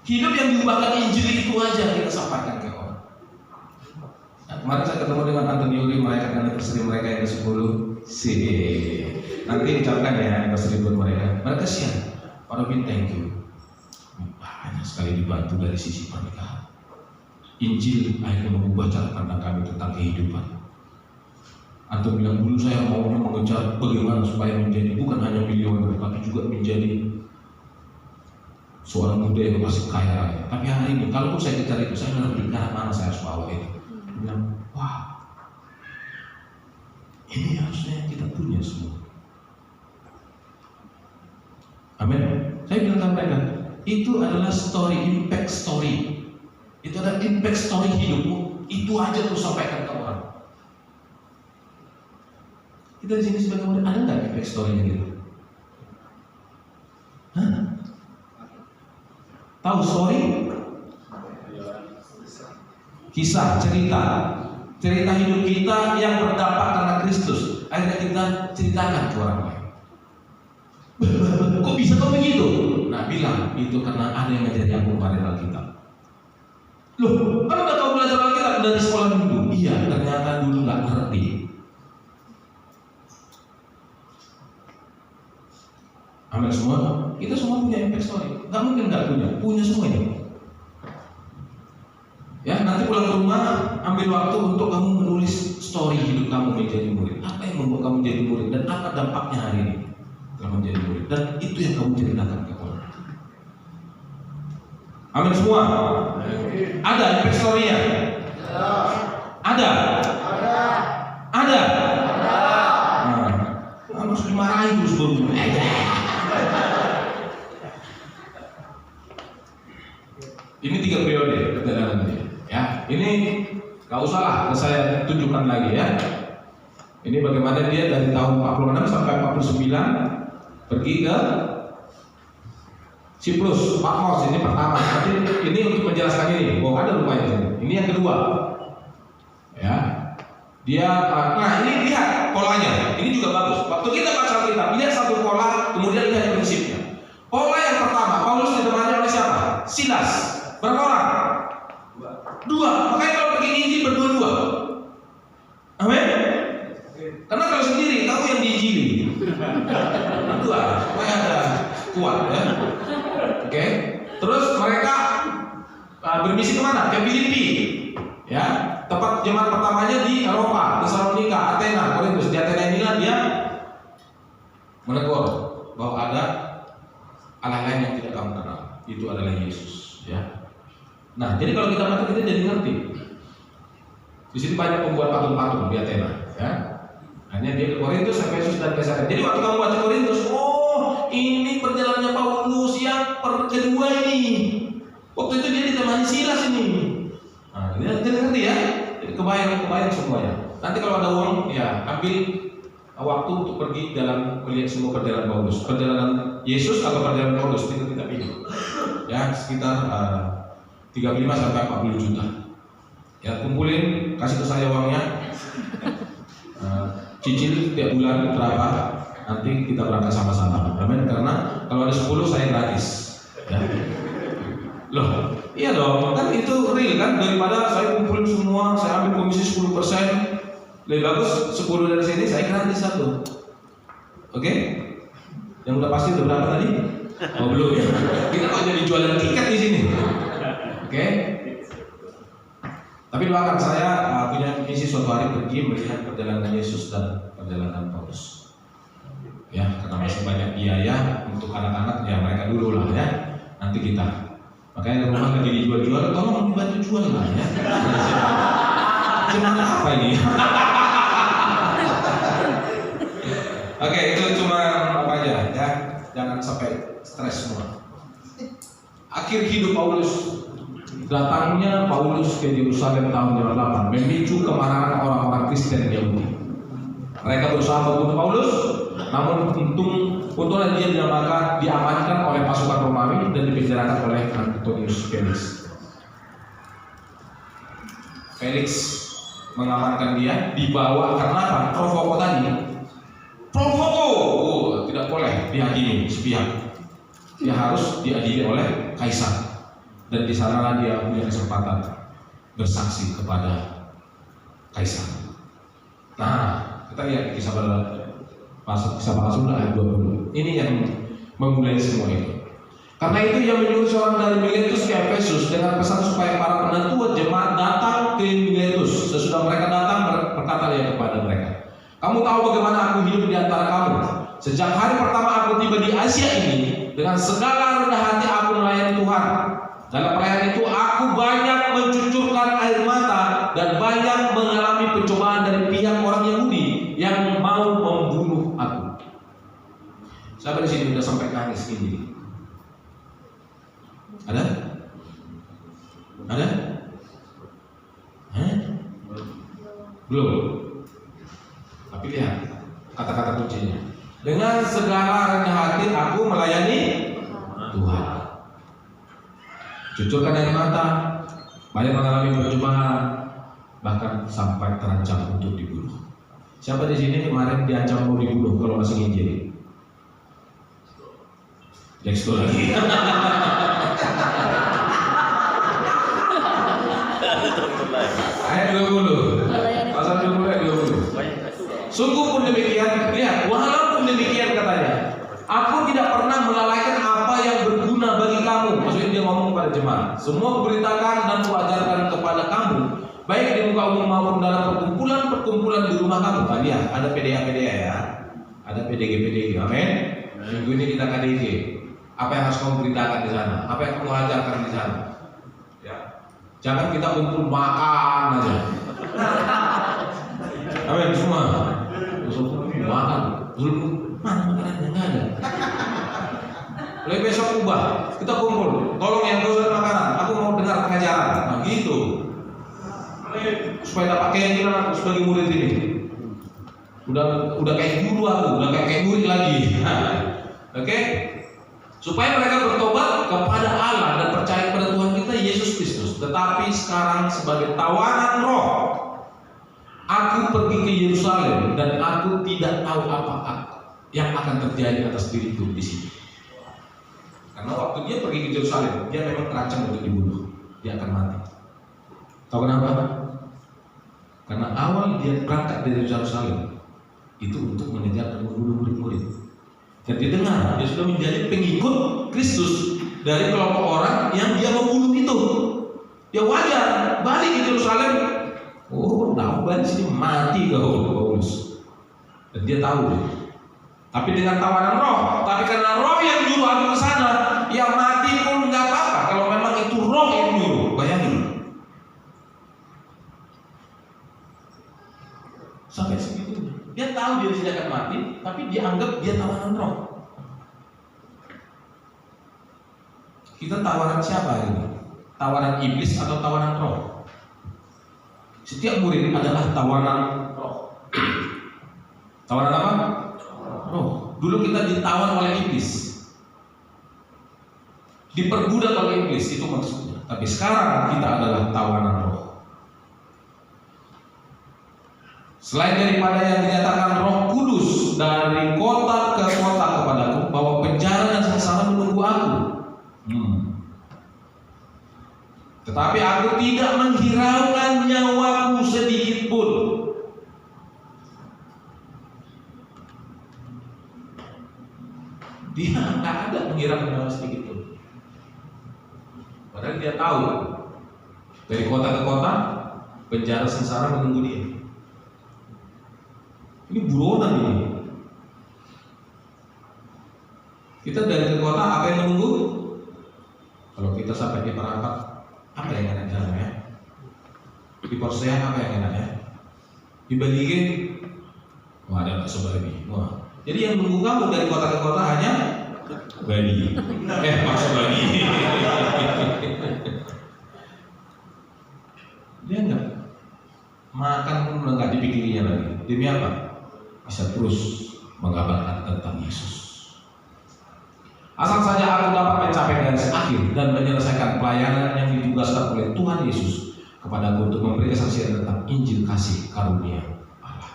Hidup yang diubahkan Injil itu aja kita sampaikan ke orang. Kemarin saya ketemu dengan Antoniuri, merayakan anniversary mereka yang ke-10. Nanti ucapkan ya anniversary buat mereka. Mereka siap. Pak Robin, thank you. Banyak sekali dibantu dari sisi pernikahan. Injil akhirnya mengubah cara pandang kami tentang kehidupan. Antum bilang dulu saya maunya mengejar bagaimana supaya menjadi bukan hanya milioner, tapi juga menjadi seorang muda yang masih kaya raya. Tapi hari ini, kalau saya kejar itu, saya ngerti ke arah mana saya harus bawa itu. Dia bilang, wah, ini harusnya kita punya semua. Amin. Saya bilang sama mereka, itu adalah story, impact story. Itu adalah impact story hidupmu. Itu aja tuh sampaikan ke orang. Kita di sini sebagai murid ada nggak impact story-nya gitu? Hah? Tahu story? Kisah, cerita hidup kita yang berdampak karena Kristus. Akhirnya kita ceritakan ke orang lain. Kok bisa kok begitu? Nah, bilang itu karena ada yang ngajarin aku kemarin Alkitab. Loh, kan udah kau belajar Alkitab dari sekolah minggu? Iya, ternyata dulu nggak ngerti. Ambil semua, kita semua punya impact story. Nggak mungkin nggak punya semua ini. Ya, nanti pulang ke rumah, ambil waktu untuk kamu menulis story hidup kamu menjadi murid. Apa yang membuat kamu menjadi murid dan apa dampaknya hari ini telah menjadi murid? Dan itu yang kamu ceritakan ke orang. Amin semua. Ada impact story-nya? Ada. Nah, harus dimarahin terus baru. Ini 3 periode perjalanan dia. Ya, ini gak usah lah saya tunjukkan lagi ya. Ini bagaimana dia dari tahun 46 sampai 49 pergi ke Siprus, Patmos. Ini pertama. Nanti ini untuk menjelaskan ini. Oh, ada rupanya. Ini yang kedua. Ya, dia. Nah, ini lihat polanya. Ini juga bagus. Waktu kita baca Alkitab, lihat satu pola, kemudian lihat prinsipnya. Pola yang pertama, Paulus ditemani oleh siapa? Silas. Berapa orang? 2. Makanya kalau pergi Injil berdua-dua. Amin. Karena kalau sendiri, kamu yang diinjili. Berdua, supaya ada kuat ya. Oke. Terus mereka bermisi kemana? Ke Filipi. Ya. Tempat jemaat pertamanya di Eropa, Tesalonika, Athena, Korintus. Di Athena inilah dia menegur bahwa ada Allah lain yang tidak kamu kenal. Itu adalah Yesus. Ya. Nah, jadi kalau kita baca kita jadi ngerti. Di sini banyak pembuat patung-patung di Athena, ya. Hanya dia ke Korintus, Efesus dan Kaisarea. Jadi waktu kamu baca Korintus, oh ini perjalanannya Paulus yang kedua ini. Waktu itu dia ditemani Silas ini. Nah, jadi ngerti ya. Jadi kebayang semuanya. Nanti kalau ada uang, ya ambil waktu untuk pergi dalam melihat semua perjalanan Paulus, perjalanan Yesus atau perjalanan Paulus, kita pilih. Ya, sekitar 35 sampai 40 juta. Ya, kumpulin, kasih ke saya uangnya. Cicil tiap bulan berapa? Nanti kita berangkat sama-sama. Amin. Karena kalau ada 10 saya gratis. Ya. Loh, iya dong. Kan itu real kan, daripada saya kumpulin semua, saya ambil komisi 10%. Lebih bagus 10 dari sini saya gratis 1. Oke? Yang udah pasti udah berapa tadi? Oh belum ya. Kita kok jadi jualan tiket di sini. Oke. Tapi doakan saya punya misi suatu hari pergi melihat perjalanan Yesus dan perjalanan Paulus. Ya, karena masih banyak biaya untuk anak-anak, ya mereka dulu lah ya. Nanti kita. Makanya rumah lagi dijual-jual, tolong dibantu jual lah ya. Cuma apa ini? Oke, itu cuma apa aja ya. Jangan sampai stres semua. Akhir hidup Paulus. Datangnya Paulus ke Yerusalem tahun 8 memicu kemarahan orang-orang Kristen Yahudi. Mereka berusaha membunuh Paulus, namun untungnya dia diamankan oleh pasukan Romawi dan dipenjarakan oleh Antonius Felix. Felix mengamankan dia, dibawa karena apa? Provoko tadi. Provoko, tidak boleh dihakimi sepihak. Dia harus diadili oleh kaisar. Dan di sanalah dia punya kesempatan bersaksi kepada kaisar. Nah, kita lihat kisah para rasul ayat 20. Ini yang memulai semua itu. Karena itu ia menyuruh seorang dari Miletus ke Efesus dengan pesan supaya para penatua jemaat datang ke Miletus. Sesudah mereka datang, berkata dia kepada mereka, kamu tahu bagaimana aku hidup di antara kamu. Sejak hari pertama aku tiba di Asia ini, dengan segala rendah hati aku melayani Tuhan. Dalam pelayanan itu aku banyak mencucurkan air mata dan banyak mengalami pencobaan dari pihak orang Yahudi yang mau membunuh aku. Siapa di sini sudah sampai nangis gini? Ada? Ada? Hah? Belum. Tapi lihat kata-kata kuncinya. Dengan segala rendah hati aku melayani Tuhan. Cucurkan air mata, banyak mengalami percobaan, bahkan sampai terancam untuk dibunuh. Siapa di sini kemarin diancam mau dibunuh kalau masih nginjil? Dexter lagi. Ayat 20. Pasal 20 ayat 20. Sungguh pun demikian, lihat, walaupun demikian katanya, aku tidak pernah melalaikan apa yang berguna bagi kamu. Maksudnya dia ngomong kepada jemaat. Semua kuberitakan dan kuajarkan kepada kamu, baik di muka umum maupun dalam perkumpulan di rumah kamu. Lihat, ada PDA ya, ada PDG, amin. Minggu ini kita KDG. Apa yang harus kamu beritakan di sana? Apa yang kamu ajarkan di sana? Ya. Jangan kita kumpul makan aja. Amin semua. Makan. Mana makanannya nggak ada. Mulai besok ubah. Kita kumpul. Tolong yang dosen makanan. Aku mau dengar pengajaran. Nah gitu. Supaya dapat keyakinan aku sebagai murid ini. Udah kayak guru aku. Udah kayak murid lagi. Oke? Supaya mereka bertobat kepada Allah dan percaya kepada Tuhan kita Yesus Kristus. Tetapi sekarang sebagai tawanan roh, aku pergi ke Yerusalem dan aku tidak tahu apa yang akan terjadi atas diriku di sini. Karena waktu dia pergi ke Yerusalem, dia memang terancam untuk dibunuh. Dia akan mati. Tahu kenapa? Karena awal dia berangkat dari Yerusalem itu untuk mengejar dan membunuh murid-murid. Dan dia dengar, dia sudah menjadi pengikut Kristus dari kelompok orang yang dia membunuh itu. Dia wajar balik ke Yerusalem. Oh, tahu balik sini mati kau Paulus. Dan dia tahu. Tapi dengan tawanan roh, tapi karena roh yang nyuruh aku ke sana, yang mati pun nggak apa-apa. Kalau memang itu roh yang nyuruh, bayangin. Sampai segitu. Dia tahu dia tidak akan mati, tapi dia anggap dia tawanan roh. Kita tawanan siapa ini? Tawanan iblis atau tawanan roh? Setiap murid adalah tawanan roh. Tawanan apa? Roh. Dulu kita ditawan oleh iblis, diperbudak oleh iblis, itu maksudnya. Tapi sekarang kita adalah tawanan roh. Selain daripada yang dinyatakan Roh Kudus dari kota ke kota kepadaku, bahwa penjara dan sengsara menunggu aku. Tetapi aku tidak menghiraukan nyawaku sedikit pun. Dia nggak ada menghiraukan nyawa sedikit pun. Padahal dia tahu dari kota ke kota penjara sengsara menunggu dia. Ini buronan ini. Kita dari ke kota, apa yang menunggu? Kalau kita sampai di Parapat, apa yang enak jalannya? Di Porsean apa yang enak ya? Di Balige, wah ada bakso babi. Wah. Jadi yang menunggu kamu dari kota ke kota hanya babi. Bakso babi. Dia enggak makan pun enggak dipikirnya lagi. Demi apa? Bisa terus mengabarkan tentang Yesus. Asal saja aku dapat mencapai garis akhir dan menyelesaikan pelayanan yang ditugaskan oleh Tuhan Yesus kepadaku untuk memberi kesaksian tentang Injil kasih karunia Allah.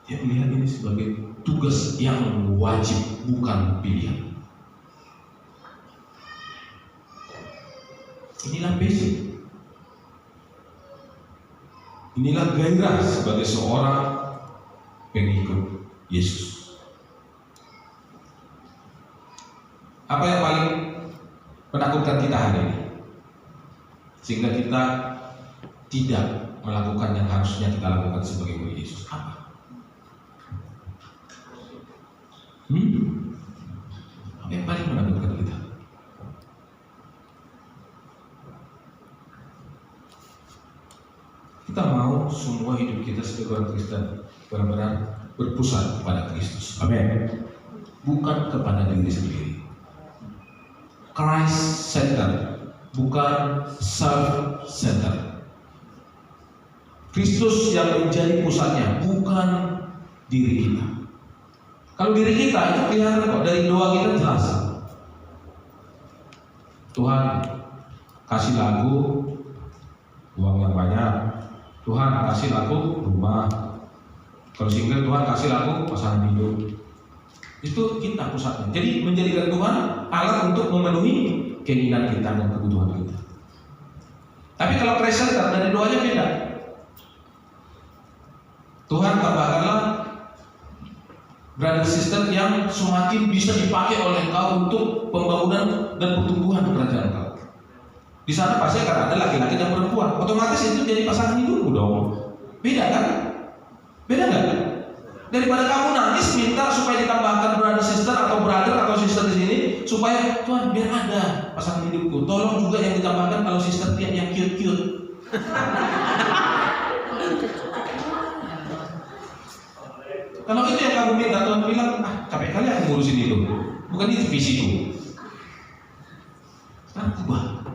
Dia melihat ini sebagai tugas yang wajib, bukan pilihan. Inilah basic. Inilah gairah sebagai seorang pengikut Yesus. Apa yang paling menakutkan kita hari ini? Sehingga kita tidak melakukan yang harusnya kita lakukan sebagai murid Yesus. Apa? Apa yang paling menakutkan kita? Kita mau semua hidup kita sebagai orang Kristen benar-benar berpusat kepada Kristus. Amin. Bukan kepada diri sendiri. Christ center, bukan self center. Kristus yang menjadi pusatnya, bukan diri kita. Kalau diri kita itu kelihatan kok, dari doa kita jelas. Tuhan kasih aku uang yang banyak, Tuhan kasih aku rumah, kalau single Tuhan kasih aku pasangan hidup. Itu kita pusatnya. Jadi menjadikan Tuhan alat untuk memenuhi keinginan kita dan kebutuhan kita. Tapi kalau Christ dari doanya beda. Tuhan tambahkanlah brother sister yang semakin bisa dipakai oleh engkau untuk pembangunan dan pertumbuhan kerajaan engkau. Di sana pasti akan ada laki-laki dan perempuan. Otomatis itu jadi pasangan hidupmu dong. Beda kan? Beda nggak? Daripada kamu nangis minta supaya ditambahkan brother sister atau brother atau sister di sini supaya Tuhan biar ada pasangan hidupku. Tolong juga yang ditambahkan kalau sister yang cute-cute. Kalau itu yang kamu minta, Tuhan bilang, capek kali aku ngurusin itu. Bukan itu visiku. Sekarang ubah.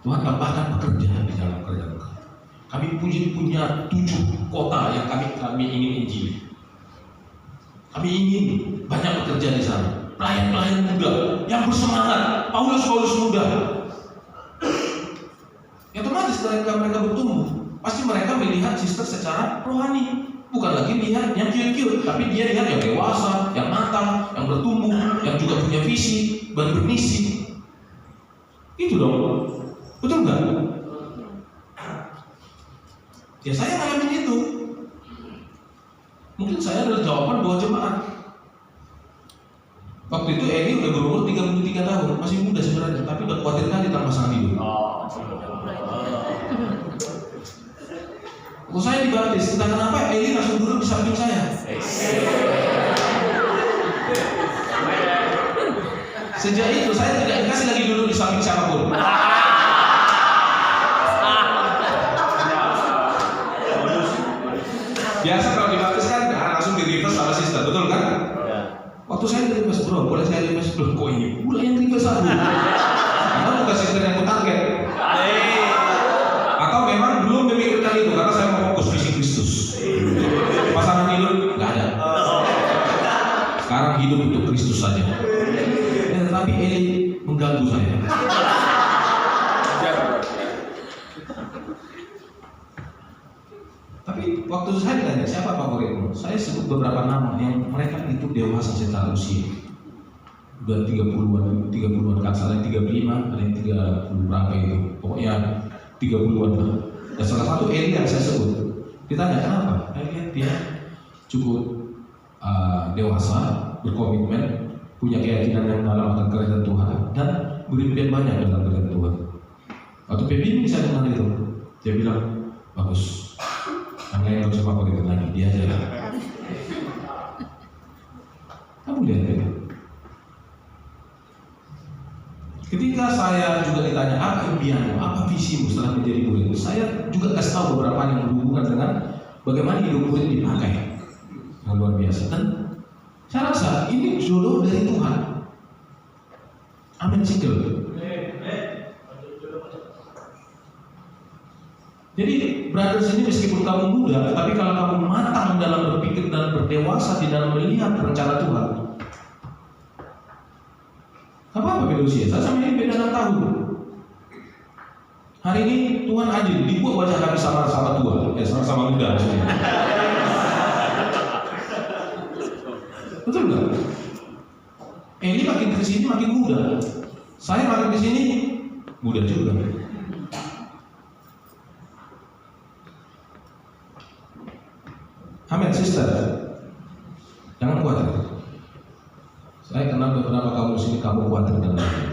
Tuhan tambahkan pekerjaan di dalam kerjaan kami. Kami punya 7 kota yang kami ingin injili. Kami ingin banyak bekerja di sana. Pelayan-pelayan muda yang bersemangat, Paulus muda. Ya otomatis mereka bertumbuh. Pasti mereka melihat sister secara rohani. Bukan lagi lihat yang cute-cute, tapi dia lihat yang dewasa, yang matang, yang bertumbuh, yang juga punya visi, bermisi. Itu dong. Betul nggak? Ya saya ngalamin itu. Mungkin saya adalah jawaban doa jemaat. Waktu itu Eli udah berumur 33 tahun, masih muda sebenarnya, tapi udah khawatir kali tanpa pasangan hidup. Waktu saya dibaptis, entah kenapa Eli langsung duduk di samping saya. Sejak itu saya tidak dikasih lagi duduk di samping siapapun. Biasa kalau dibaptis kan langsung di reverse sama sister, betul kan? Waktu saya di reverse, bro, boleh saya reverse dulu? Kok ini pula yang reverse aku? Karena bukan sister yang aku target. Atau memang belum memikirkan itu karena saya mau fokus visi Kristus. Pasangan hidup nggak ada. Sekarang hidup untuk Kristus saja. Ya, tetapi Eli mengganggu saya. Tapi waktu saya ditanya siapa favoritmu, saya sebut beberapa nama yang mereka itu dewasa secara usia. Udah 30-an kan, salah 35, ada yang 30 berapa itu. Pokoknya 30-an lah. Dan salah satu Eli yang saya sebut, ditanya kenapa? Saya lihat dia cukup dewasa, berkomitmen, punya keyakinan yang dalam akan kerajaan Tuhan dan berimpian banyak dalam kerajaan Tuhan. Waktu pemimpin saya dengar itu, dia bilang bagus. Yang lain gak usah favorit lagi, dia aja lah. Kamu lihat ya. Ketika saya juga ditanya apa impianmu, apa visimu setelah menjadi murid, saya juga kasih tahu beberapa yang berhubungan dengan bagaimana hidup murid dipakai yang luar biasa. Dan saya rasa ini jodoh dari Tuhan. Amin single. Jadi brothers ini meskipun kamu muda, tapi kalau kamu matang dalam berpikir dan berdewasa di dalam melihat rencana Tuhan, apa beda usia? Saya sama ini beda 6 tahun. Hari ini Tuhan adil, dibuat wajah kami sama-sama tua, sama-sama muda maksudnya. Betul nggak? Ini makin kesini makin muda, saya makin kesini muda juga. kamu khawatir dan takut.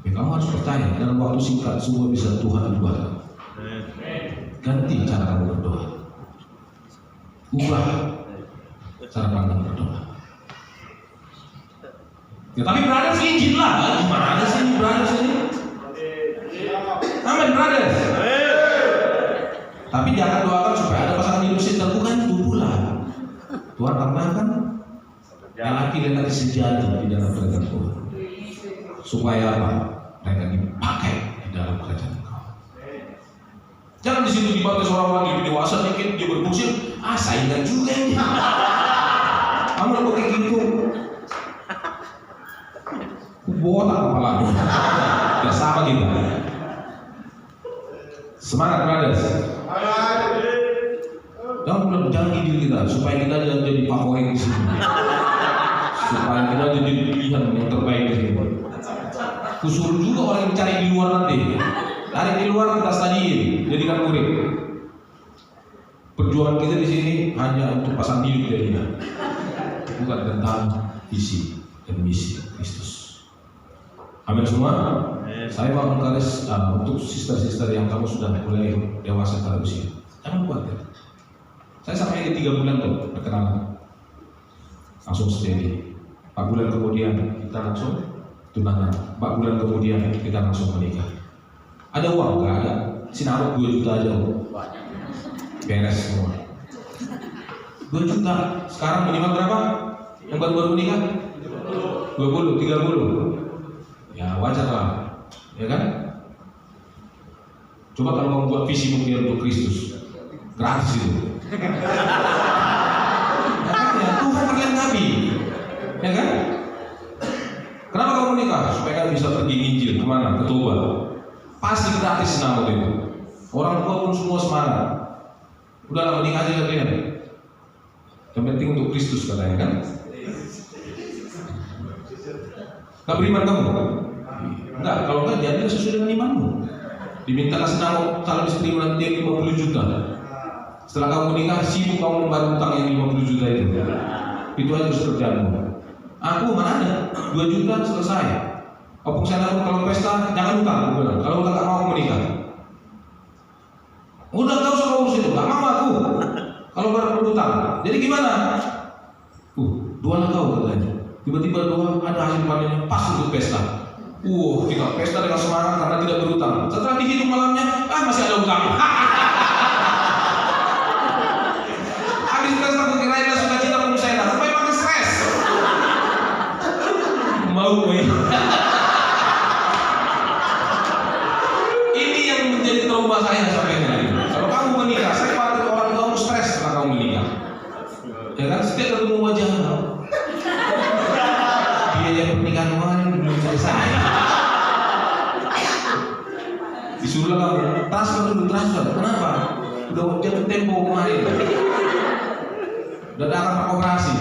Tapi kamu harus percaya dalam waktu singkat semua bisa Tuhan ubah. Ganti cara kamu berdoa. Ubah cara pandang berdoa. Ya tapi brothers izin lah, gimana sih ini brothers ini? Amin brothers. Tapi jangan doakan supaya ada pasangan hidup setan, bukan itu pula. Tuhan tambahkan laki dan laki sejati di dalam kerajaan Tuhan. Supaya apa? Mereka dipakai di dalam kerajaan Tuhan. Jangan di situ dibatas orang lebih dewasa dikit dia berfungsi, saingan juga ini. Kamu lo kayak gitu. Botak kepala. Gak sama kita. Semangat brothers. Jangan ide kita supaya kita jadi favorit di sini. Supaya kita jadi pilihan yang terbaik di sini. Kusuruh juga orang yang mencari di luar nanti. Cari di luar kita stadiin, jadikan murid. Perjuangan kita di sini hanya untuk pasang hidup jadinya, bukan tentang visi dan misi Kristus. Amin semua. Saya mau menggaris untuk sister-sister yang kamu sudah mulai dewasa pada usia. Jangan khawatir. Saya sampai di 3 bulan tuh perkenalan, langsung steady. 4 bulan kemudian kita langsung tunangan. 4 bulan kemudian kita langsung menikah. Ada uang nggak ada? Sinabok 2 juta aja, beres semua. 2 juta. Sekarang minimal berapa? Yang baru-baru menikah? 20, 30. Ya wajar lah, ya kan? Coba kalau mau buat visi mungkin untuk Kristus, gratis itu. Ya, Tuhan perlengkapi, ya kan? Kenapa kamu menikah? Supaya kamu bisa pergi Injil kemana? Ke Toba. Pasti gratis nama itu. Orang tua pun semua semangat. Udahlah menikah aja kalian. Yang penting untuk Kristus katanya kan? Gak beriman kamu? Enggak, kalau enggak jadi sesuai dengan imanmu. Diminta kasih nama calon istri nanti 50 juta. Setelah kamu menikah, sibuk kamu membayar utang yang 50 juta itu. Itu aja kerjaanmu. Aku mana ada 2 juta selesai. Opung saya kalau pesta jangan utang, kalau utang nggak mau menikah. Udah nggak usah urus itu, nggak mau aku. Kalau berutang, jadi gimana? 2 kau katanya. Tiba-tiba doa ada hasil panennya pas untuk pesta. Kita pesta dengan semangat karena tidak berutang. Setelah dihitung malamnya, masih ada utang. Habis pesta kira-kira suka cita pun saya dah, sampai makin stres. Mau gue. Ini yang menjadi trauma saya sampai hari ini. Kalau kamu menikah, saya khawatir orang tuamu stres setelah kamu menikah. Ya kan, setiap ketemu wajah kamu. Biaya pernikahan kemarin belum selesai. Disuruh kamu transfer. Kenapa? Udah jatuh tempo kemarin. Udah datang pak operasi.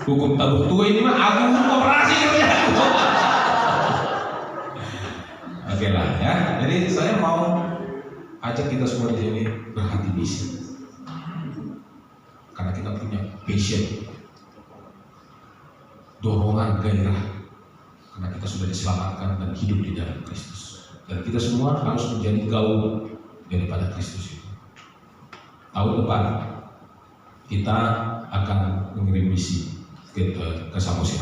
Hukum tabur tua ini mah aku operasi ya. Oke lah ya. Jadi saya mau ajak kita semua di sini berhati misi. Karena kita punya passion, dorongan gairah. Karena kita sudah diselamatkan dan hidup di dalam Kristus. Dan kita semua harus menjadi gaul daripada Kristus itu. Tahun depan kita akan mengirim misi ke Samosir.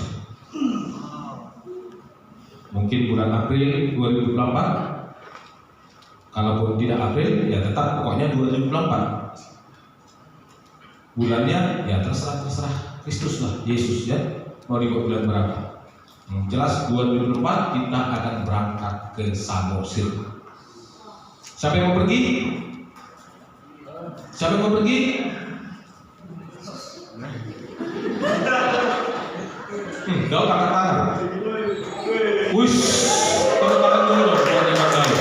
Mungkin bulan April 2024. Kalaupun tidak April, ya tetap pokoknya 2024. Bulannya ya terserah Kristus lah, Yesus ya. Mau dibuat bulan berapa? Jelas 2024 kita akan berangkat ke Samosir. Siapa yang mau pergi? Siapa yang mau pergi? Kau angkat tangan. Wish, tepuk tangan dulu dong buat yang tahu.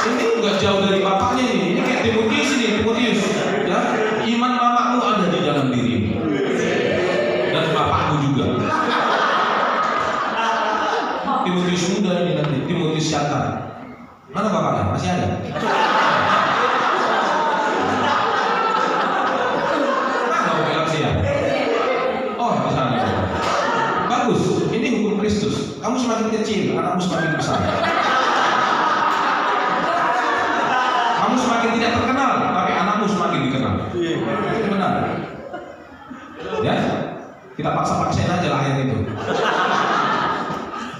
Ini nggak jauh dari bapaknya ini. Ini kayak Timotius ini, Timotius. Ya, iman mamamu ada di dalam dirimu dan bapakmu juga. Timotius muda ini nanti, Timotius Syatan. Mana bapaknya? Masih ada? Mana mau bilang sih ya? Kamu semakin kecil, anakmu semakin besar. Kamu semakin tidak terkenal, tapi anakmu semakin dikenal. Itu benar. Ya, kita paksa-paksain aja lah ayat itu.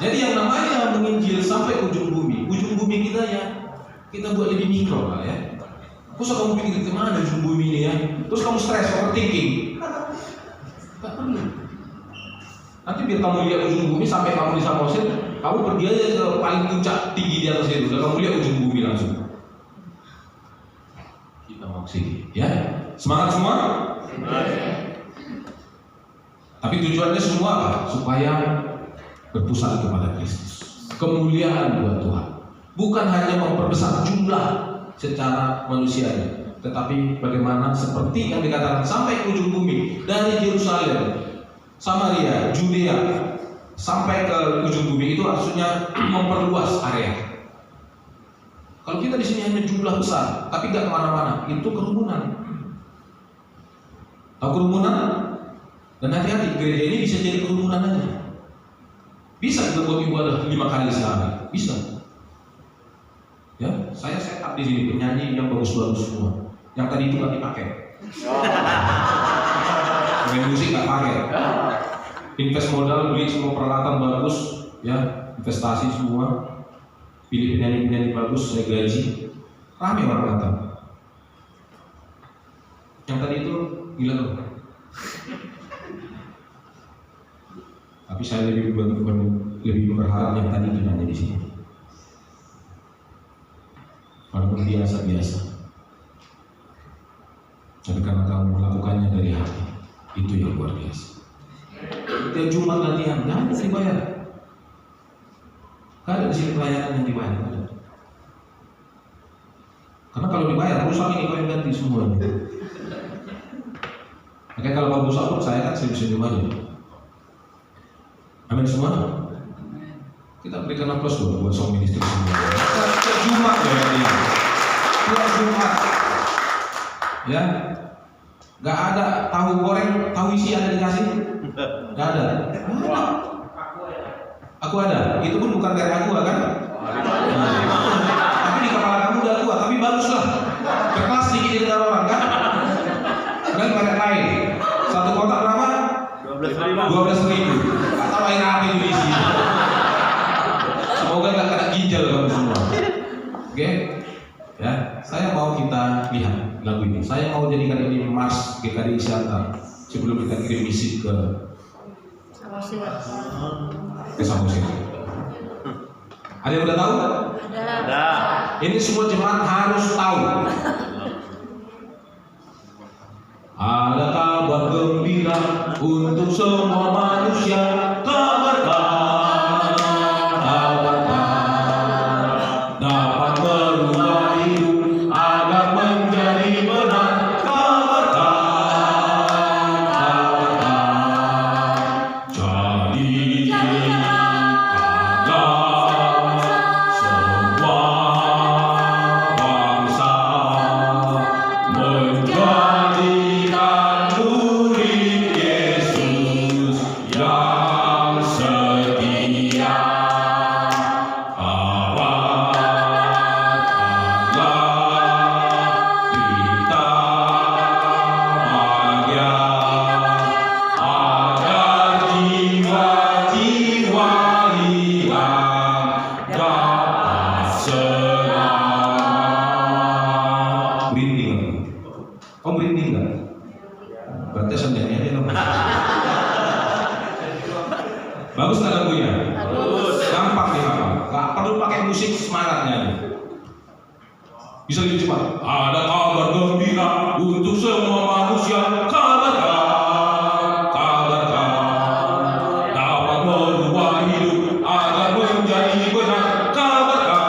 Jadi yang namanya menginjil sampai ujung bumi kita ya kita buat lebih mikro lah ya. Masa kamu pikir kemana ujung bumi ini ya? Terus kamu stres, overthinking. Gak perlu. Nanti biar kamu lihat ujung bumi sampai kamu di Samosir, kamu pergi aja ke paling puncak tinggi di atas itu, dan kamu lihat ujung bumi langsung. Kita mau sini, ya? Semangat semua? Tapi tujuannya semua apa? Supaya berpusat kepada Kristus. Kemuliaan buat Tuhan. Bukan hanya memperbesar jumlah secara manusianya, tetapi bagaimana seperti yang dikatakan sampai ke ujung bumi, dari Yerusalem, Samaria, Judea sampai ke ujung bumi, itu maksudnya memperluas area. Kalau kita di sini hanya jumlah besar, tapi nggak kemana-mana, itu kerumunan. Tahu kerumunan? Dan hati-hati, gereja ini bisa jadi kerumunan aja. Bisa kita buat ibadah 5 kali sehari, bisa. Ya, saya setup di sini penyanyi yang bagus-bagus semua. Yang tadi itu nggak dipakai. Main musik nggak pakai. Invest modal, beli semua peralatan bagus, ya, investasi semua. Pilih penyanyi-penyanyi bagus, saya gaji. Rame orang datang. Yang tadi itu gila tuh. Tapi saya lebih berharap yang tadi penyanyi di sini. Walaupun biasa-biasa, tapi karena kamu melakukannya dari hati, itu yang luar biasa. Tiap Jumat latihan, jangan dibayar. Gak ada di sini pelayanan yang dibayar. Karena kalau dibayar, rusak ini kau yang ganti semuanya. Makanya kalau kamu rusak pun saya kan senyum-senyum aja. Amin semua. Kita berikan aplaus dulu buat song ministry semua. Tiap Jumat ya dia. Tiap Jumat. Ya. Gak ada tahu goreng, tahu isi ada dikasih? Gak ada. Aku ada. Itu pun bukan dari aku kan? Tapi di kepala kamu udah tua, tapi bagus lah. Berkelas sedikit dari orang kan? Kan banyak lain. Satu kotak berapa? 12.000. Atau air api di sini. Semoga nggak kena ginjal kamu semua. Oke? Ya, saya mau kita lihat lagu ini. Saya mau jadikan ini Mars GKD Isyata sebelum kita kirim misi ke Samosir. Ada yang udah tahu? Ada. Ini semua jemaat harus tahu. Ada kabar gembira untuk semua manusia. Kabarkan, dapat merubah hidup agar menjadi benar. Kabarkan, jadikanlah semua bangsa menjadikan murid Yesus yang setia. Kau merinding nggak? Berarti sendirinya dia lemas. Bagus nggak lagunya? Bagus. Gampang dihafal. Nggak perlu pakai musik semangatnya. Bisa lebih cepat. Ada kabar gembira untuk semua manusia. Kabarkan, kabarkan, dapat merubah hidup agar menjadi benar. Kabarkan,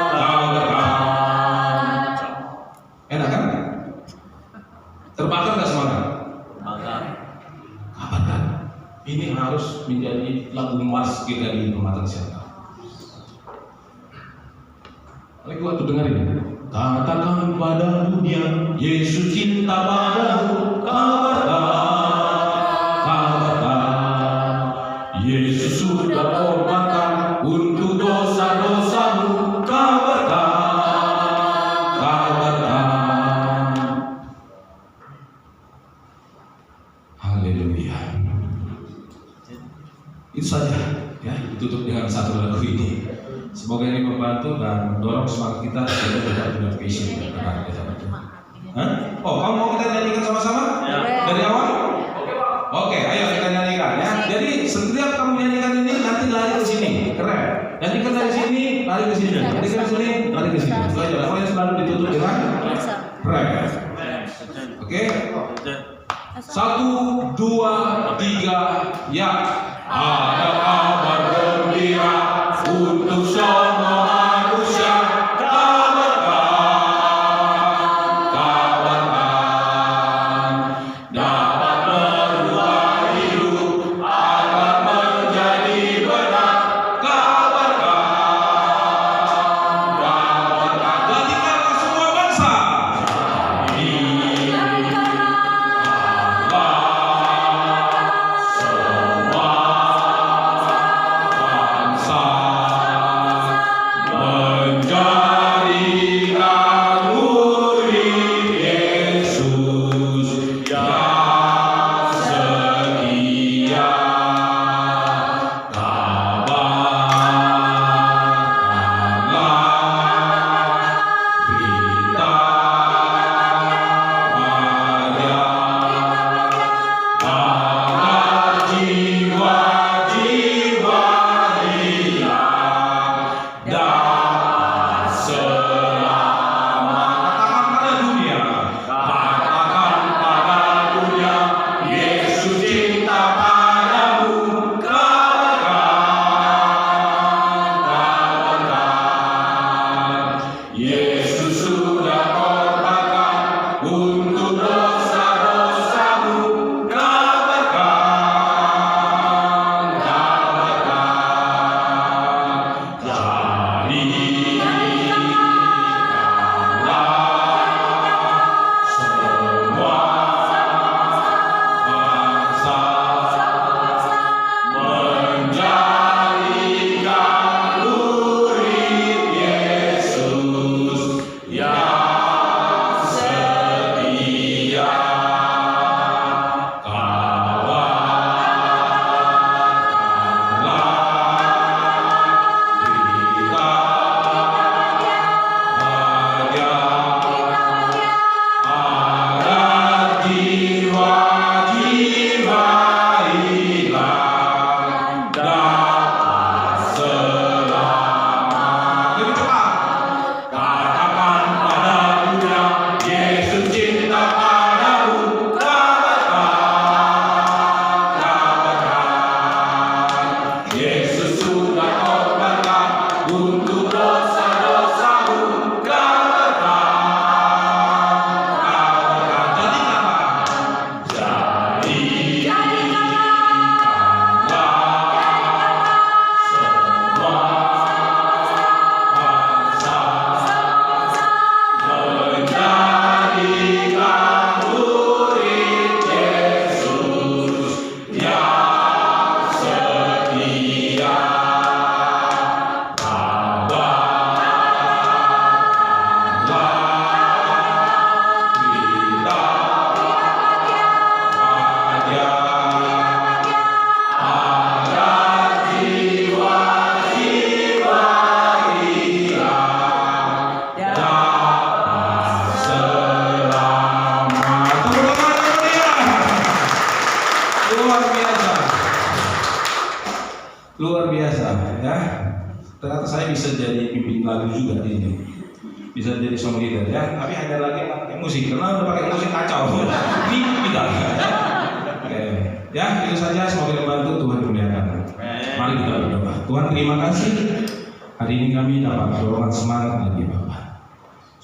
kabarkan. Enak kan? Terbakar nggak semangat? Kabarkan. Ini harus menjadi lagu Mars kita di Permata Siapa. Lagi waktu dengerin. Katakan pada dunia, Yesus cinta padamu. Kabarkan, kabarkan, Yesus sudah korbankan untuk dosa-dosamu. Kabarkan. Haleluya. Itu saja ya, ditutup dengan satu lagu ini. Semoga ini membantu dan mendorong semangat kita supaya kita punya passion dan terang kita berdua. Oh, kamu mau kita nyanyikan sama-sama? Ya. Dari awal? Oke, ayo kita nyanyikan ya. Jadi setiap kamu nyanyikan ini nanti lari ke sini, keren. Nyanyikan dari sini, lari ke sini. Nyanyikan dari sini, lari ke sini. Itu aja. Pokoknya selalu ditutup dengan keren. Oke. 1, 2, 3, ya. Ada kabar gembira untuk semua manusia. Kabarkan, dapat merubah hidup agar menjadi benar. Kabarkan, jadikanlah semua bangsa. Luar biasa ya. Ternyata saya bisa jadi pimpin lagu juga di sini. Bisa jadi song leader ya. Tapi ada lagi yang pakai musik. Karena udah pakai musik kacau. Ini tidak. Oke. Ya, itu saja. Semoga membantu. Tuhan muliakan. Mari kita berdoa. Tuhan, terima kasih. Hari ini kami dapat dorongan semangat lagi Bapak.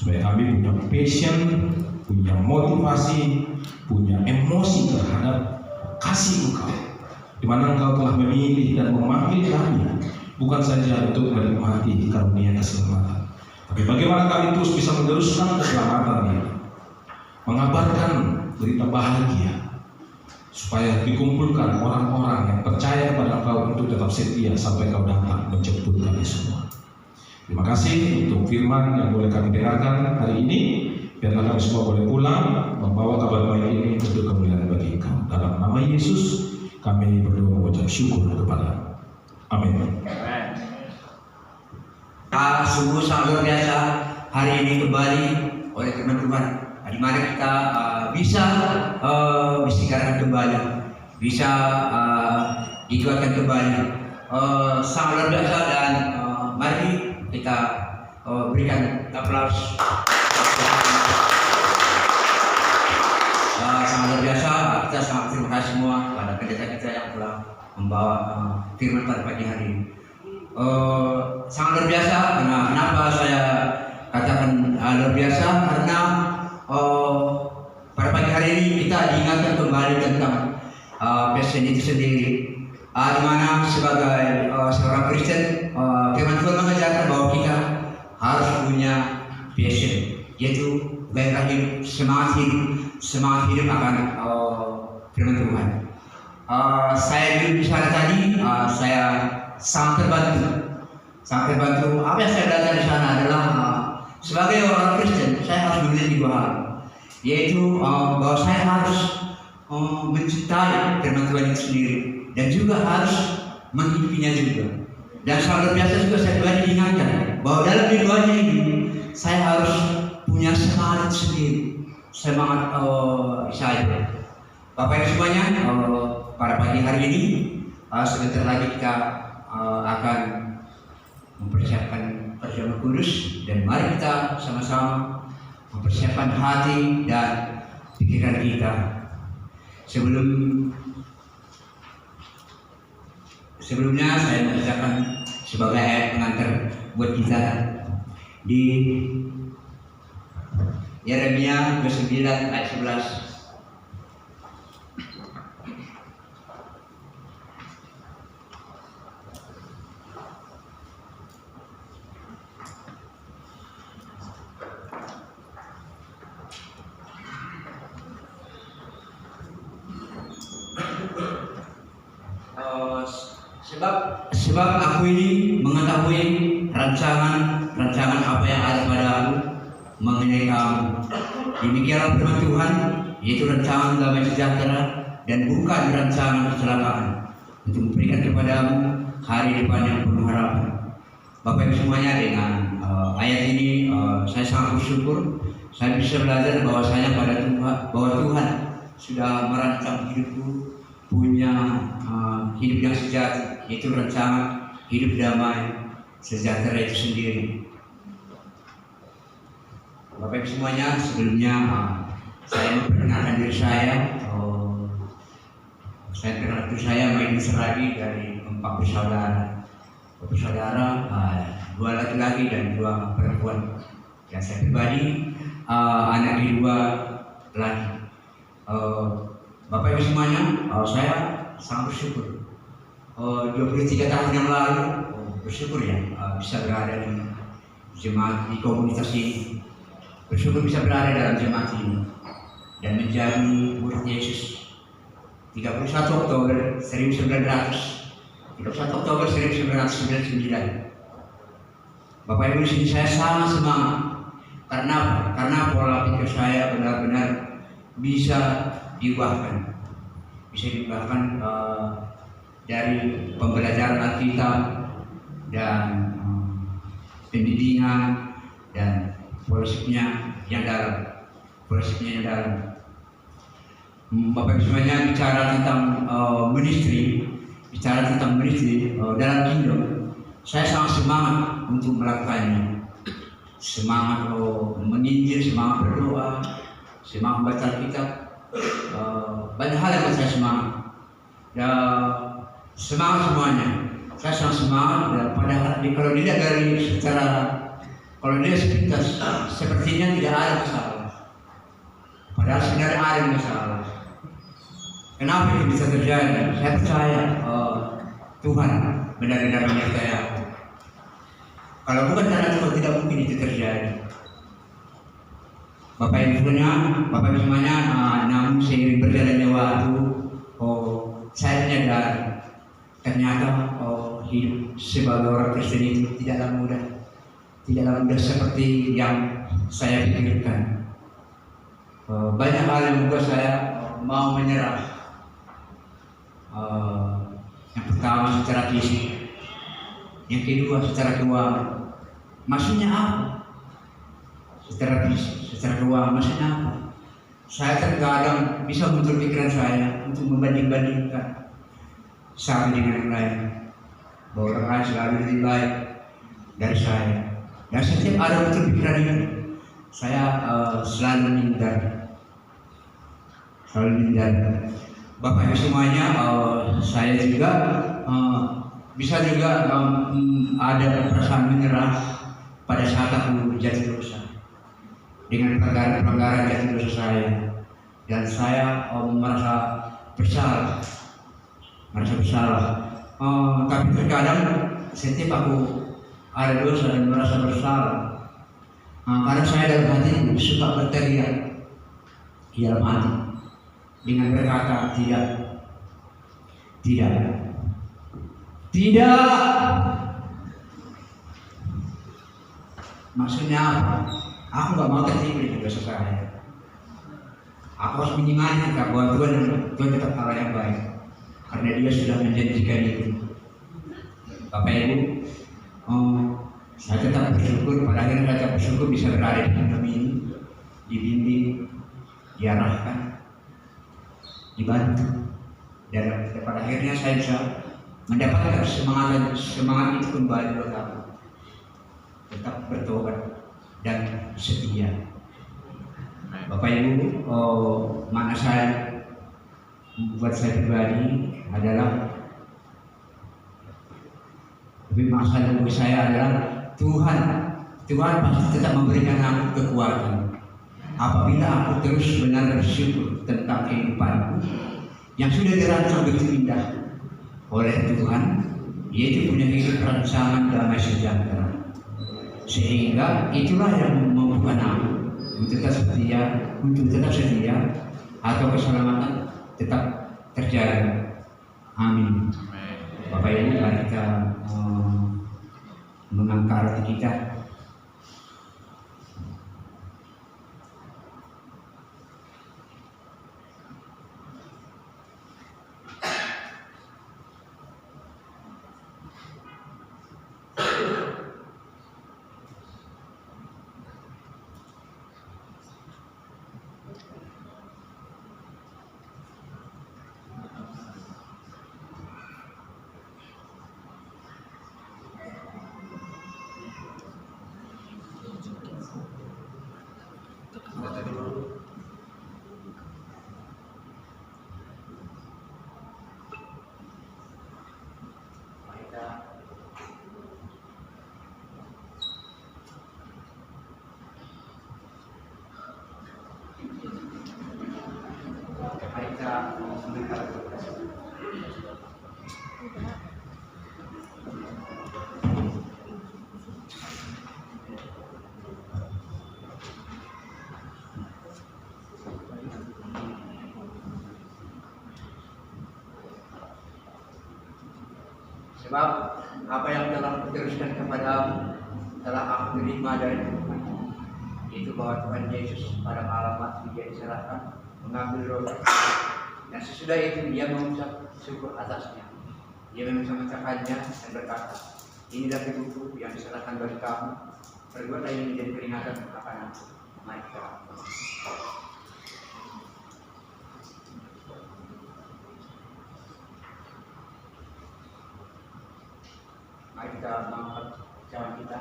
Supaya kami punya passion, punya motivasi, punya emosi terhadap kasih Engkau. Di mana Engkau telah memilih dan memanggil kami bukan saja untuk menikmati karunia keselamatan, tapi bagaimana kami terus bisa meneruskan keselamatan ini, mengabarkan berita bahagia supaya dikumpulkan orang-orang yang percaya kepada Engkau untuk tetap setia sampai Kau datang menjemput kami semua. Terima kasih untuk firman yang boleh kami dengarkan hari ini. Biarlah kami semua boleh pulang membawa kabar baik ini untuk kemuliaan bagi Engkau. Dalam nama Yesus kami berdoa mengucap syukur kepada. Amin. Sungguh sangat luar biasa hari ini kembali oleh firman Tuhan, di mana kita bisa disikarkan kembali, bisa dikuatkan kembali, sangat luar biasa. Dan mari kita berikan aplaus. Sangat luar biasa. Kita sangat terima kasih semua pada pendeta kita yang telah membawa firman pada pagi hari ini. Sangat luar biasa. Kenapa saya katakan luar biasa? Karena pada pagi hari ini kita diingatkan kembali tentang passion itu sendiri. Di mana sebagai seorang Kristen, firman Tuhan mengajarkan bahwa kita harus punya passion, yaitu gairah hidup, semangat hidup akan firman Tuhan. Saya dulu di sana tadi, saya sangat terbantu. Apa yang saya belajar di sana adalah sebagai orang Kristen, saya harus memiliki dua hal, yaitu bahwa saya harus mencintai firman Tuhan itu sendiri dan juga harus menghidupinya juga. Dan sangat luar biasa juga saya pribadi diingatkan bahwa dalam keduanya ini saya harus punya semangat sendiri, semangat saya. Bapak Ibu semuanya, pada pagi hari ini sebentar lagi kita akan mempersiapkan perjamuan kudus, dan mari kita sama-sama mempersiapkan hati dan pikiran kita. Sebelumnya saya membacakan sebagai ayat pengantar buat kita di Yeremia 29 ayat 11. Sebab aku ini mengetahui rancangan apa yang ada padamu mengenai kamu. Demikianlah firman Tuhan, yaitu rancangan damai sejahtera dan bukan rancangan kecelakaan, untuk memberikan kepadamu hari depan yang penuh harapan. Bapak Ibu semuanya, dengan ayat ini saya sangat bersyukur. Saya bisa belajar bahwasanya bahwa Tuhan sudah merancang hidupku punya hidup yang sejati, yaitu rancangan hidup damai sejahtera itu sendiri. Bapak Ibu semuanya, sebelumnya saya memperkenalkan diri saya. Saya kenal diri saya Maidin Seradi dari 4 bersaudara. 4 bersaudara, 2 laki-laki dan 2 perempuan. Dan saya pribadi anak di 2 laki. Bapak Ibu semuanya, saya sangat bersyukur. 23 tahun yang lalu bersyukur ya bisa berada di jemaat, di komunitas ini. Bersyukur bisa berada dalam jemaat ini dan menjadi murid Yesus. 31 Oktober 1999. Bapak Ibu di sini saya sangat semangat. Karena pola pikir saya benar-benar bisa diubahkan. Dari pembelajaran Alkitab dan pendidikan dan prinsipnya yang dalam. Bapak Ibu semuanya, bicara tentang ministry dalam kingdom, saya sangat semangat untuk melakukannya. Semangat menginjil, semangat berdoa, semangat baca Alkitab, banyak hal yang saya semangat. Semangat semuanya, saya sangat semangat. Padahal kalau dilihat dari kalau dia sepintas sepertinya tidak ada masalah, padahal sebenarnya ada masalah. Kenapa itu bisa terjadi? Saya percaya Tuhan benar-benar menyertai aku. Kalau bukan karena Tuhan, tidak mungkin itu terjadi. Bapak Ibu semuanya, namun seiring berjalannya waktu, saya menyadari ternyata hidup sebagai orang Kristen itu tidaklah mudah seperti yang saya pikirkan. Banyak hal yang membuat saya mau menyerah. Yang pertama secara fisik, yang kedua secara keuangan. Maksudnya apa? Secara fisik, secara keuangan maksudnya apa? Saya terkadang bisa muncul pikiran saya untuk membanding-bandingkan satu dengan yang lain, bahwa orang lain selalu lebih baik dari saya. Dan setiap ada muncul pikiran ini, saya selalu menghindar. Bapak Ibu semuanya, saya juga bisa juga ada perasaan menyerah pada saat aku jatuh dosa dengan pelanggaran jatuh dosa saya, dan saya merasa bersalah. Tapi terkadang setiap aku ada dosa dan merasa bersalah, karena saya dalam hati suka berteriak di dalam hati dengan berkata tidak. Maksudnya apa? Aku nggak mau tertipu dengan dosa saya. Aku harus menyimani bahwa Tuhan tetap Allah yang baik, karena Dia sudah menjanjikan itu. Bapak Ibu, saya tetap bersyukur. Pada akhirnya saya tetap bersyukur bisa berada di dalam ini, dibimbing, diarahkan, dibantu, dan pada akhirnya saya bisa mendapatkan semangat itu kembali buat aku tetap bertobat dan setia. Bapak Ibu, mana saya buat saya pribadi adalah lebih masalah bagi saya adalah Tuhan pasti tetap memberikan aku kekuatan apabila aku terus benar bersyukur tentang kehidupanku yang sudah dirancang begitu indah oleh Tuhan, yaitu punya hidup rancangan damai sejahtera. Sehingga itulah yang membuat aku untuk tetap setia atau keselamatan tetap terjaga. Amin. Bapak Ibu, mari kita mengangkat hati kita. Sebab apa yang telah kuteruskan kepadamu telah aku terima dari Tuhan, yaitu bahwa Tuhan Yesus pada malam waktu Dia diserahkan mengambil roti, dan sesudah itu Dia mengucap syukur atasnya. Dia memecah-mecahkannya dan berkata, inilah tubuhku yang diserahkan bagi kamu, perbuatlah ini menjadi peringatan akan aku. Mari kita mengangkat cawan kita.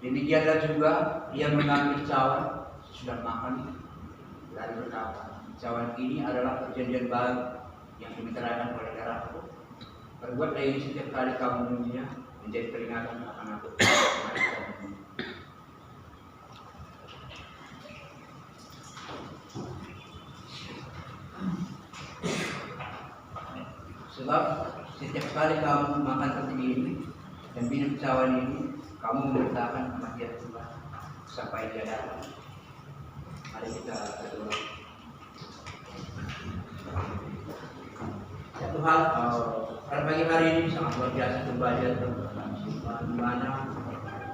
Demikianlah juga Dia mengambil cawan sudah makan, lalu berkata, cawan ini adalah perjanjian baru yang dimeteraikan oleh darahku. Perbuatlah ini setiap kali kamu meminumnya menjadi peringatan akan aku. Mari kita minum. Sebab setiap kali kamu makan roti ini dan minum cawan ini, kamu memberitakan kematian Tuhan sampai Dia datang. Mari kita berdoa. Satu hal, pada pagi hari ini sangat luar biasa kembali di mana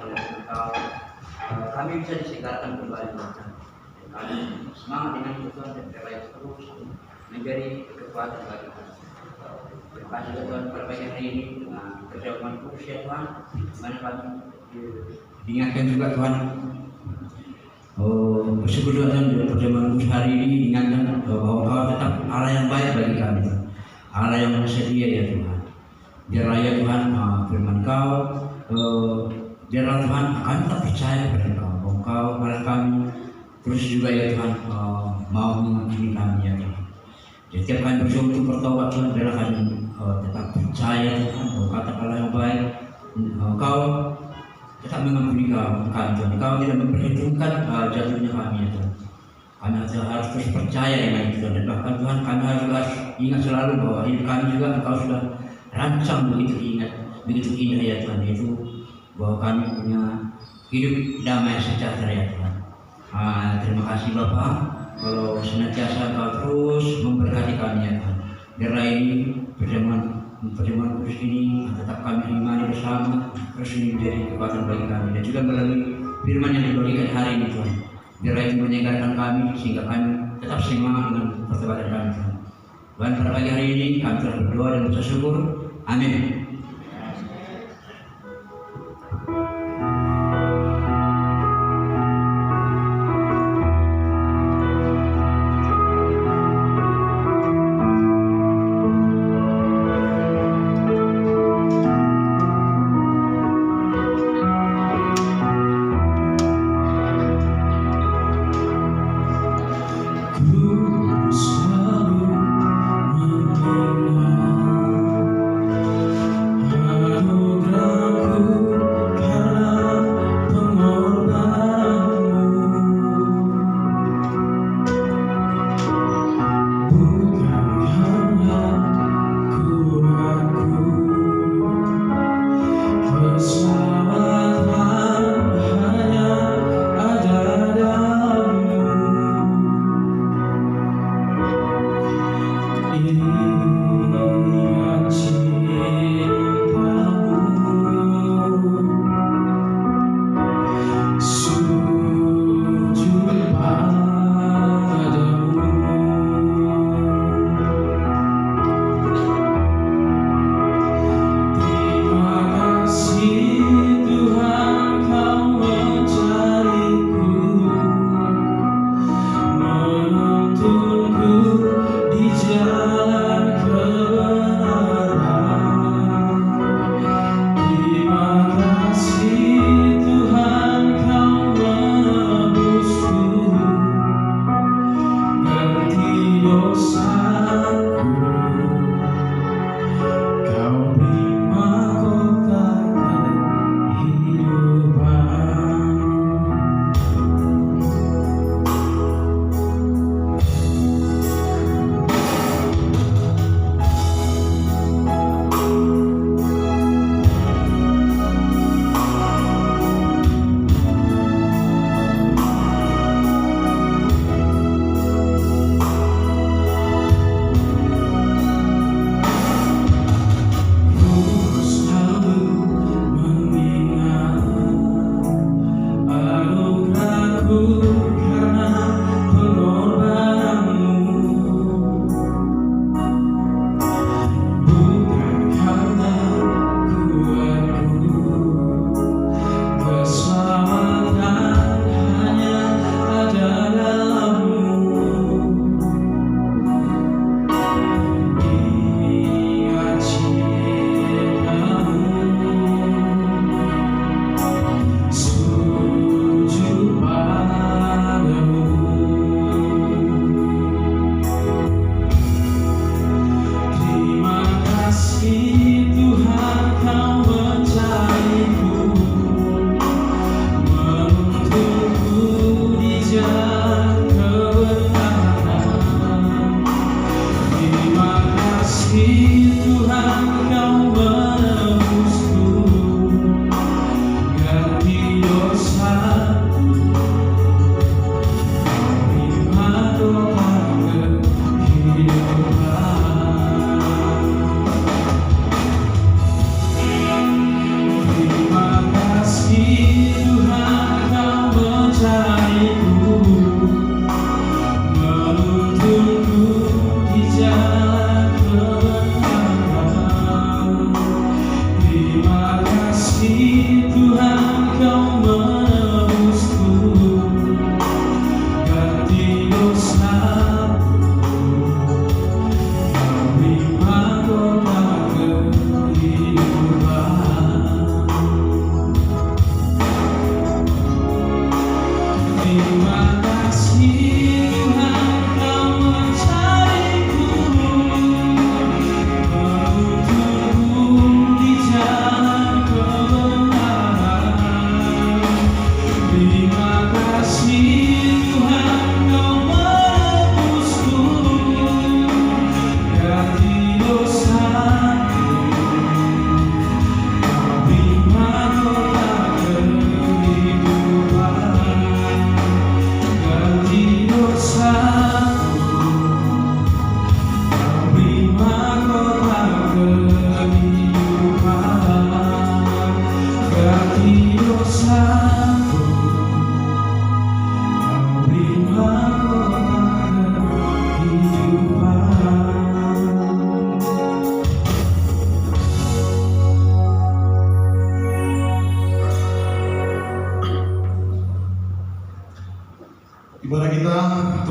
oleh Engkau kami bisa disegarkan kembali. Kami semangat dengan Tuhan dan berlaya terus menjadi kekuatan bagi kami. Terima kasih Tuhan pada pagi hari ini dengan kerjaan khusus ya Tuhan, mana kami diingatkan juga Tuhan. Bersyukur Tuhan di perjamuan khusus hari ini diingatkan bahwa Engkau tetap Allah yang baik bagi kami, Allah yang setia ya Tuhan. Biarlah ya Tuhan firman Kau, biarlah Tuhan kami tak percaya pada Engkau, bahwa Engkau pada kami terus juga ya Tuhan mau mengampuni kami ya Tuhan. Jadi setiap kami berjuang untuk bertobat Tuhan, biarlah kami tetap percaya Tuhan bahwa kata Allah yang baik, Engkau tetap mengampuni kami Tuhan. Engkau tidak memperhitungkan jatuhnya kami ya Tuhan. Kami harus terus percaya dengan itu Tuhan. Dan bahkan Tuhan kami harus ingat selalu bahwa hidup kami juga Engkau sudah rancang begitu indah ya Tuhan, yaitu bahwa kami punya hidup damai sejahtera ya Tuhan. Terima kasih Bapak, kalau senantiasa Engkau terus memberkati kami ya Tuhan. Biarlah ini perjamuan khusus ini tetap kami imani bersama, terus ini menjadi kekuatan bagi kami, dan juga melalui firman yang diberikan hari ini Tuhan. Biarlah itu menyegarkan kami sehingga kami tetap semangat dengan pertobatan kami Tuhan. Tuhan, pada pagi hari ini kami telah berdoa dan bersyukur. Amin. Hidup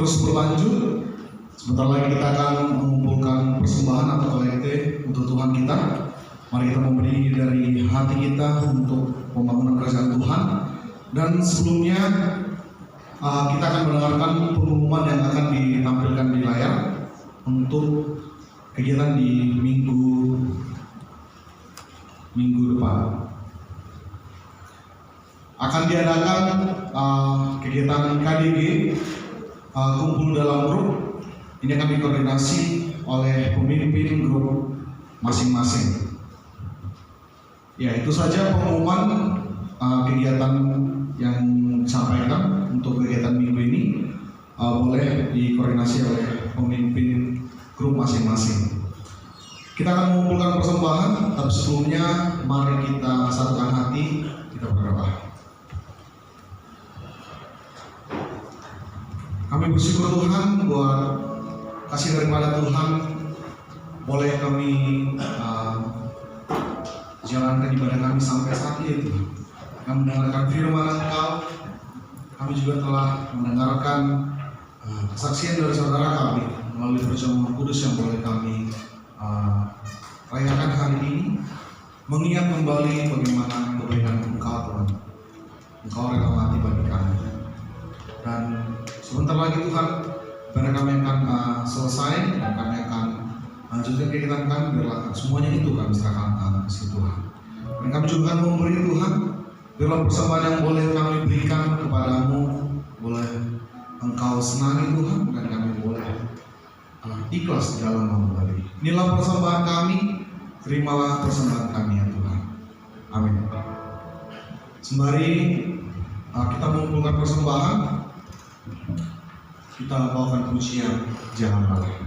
terus berlanjut. Sebentar lagi kita akan mengumpulkan persembahan atau kolekte untuk Tuhan kita. Mari kita memberi dari hati kita untuk pembangunan kerajaan Tuhan. Dan sebelumnya kita akan mendengarkan pengumuman yang akan ditampilkan di layar untuk kegiatan di minggu depan. Akan diadakan kegiatan KDG, kumpul dalam grup. Ini akan dikoordinasi oleh pemimpin grup masing-masing. Ya, itu saja pengumuman kegiatan yang disampaikan untuk kegiatan minggu ini. Boleh dikoordinasi oleh pemimpin grup masing-masing. Kita akan mengumpulkan persembahan, tapi sebelumnya mari kita satukan hati, kita berdoa. Kami bersyukur Tuhan buat kasih daripada Tuhan, boleh kami jalankan ibadah kami sampai saat ini. Kami mendengarkan firman Engkau, kami juga telah mendengarkan kesaksian dari saudara kami melalui perjamuan kudus yang boleh kami rayakan hari ini, mengingat kembali bagaimana kebaikan Engkau Tuhan. Engkau rela mati bagi kami. Dan sebentar lagi Tuhan, ibadah kami akan selesai dan kami akan lanjutkan kegiatan kami. Biarlah semuanya itu kami serahkan ke Tuhan. Dan kami juga akan memberi Tuhan, biarlah persembahan yang boleh kami berikan kepadamu, boleh Engkau senangi Tuhan, dan kami boleh ikhlas di dalam memberi. Inilah persembahan kami, terimalah persembahan kami ya Tuhan. Amin. Sembari kita mengumpulkan persembahan, kita bawakan pujian Jangan Lalai.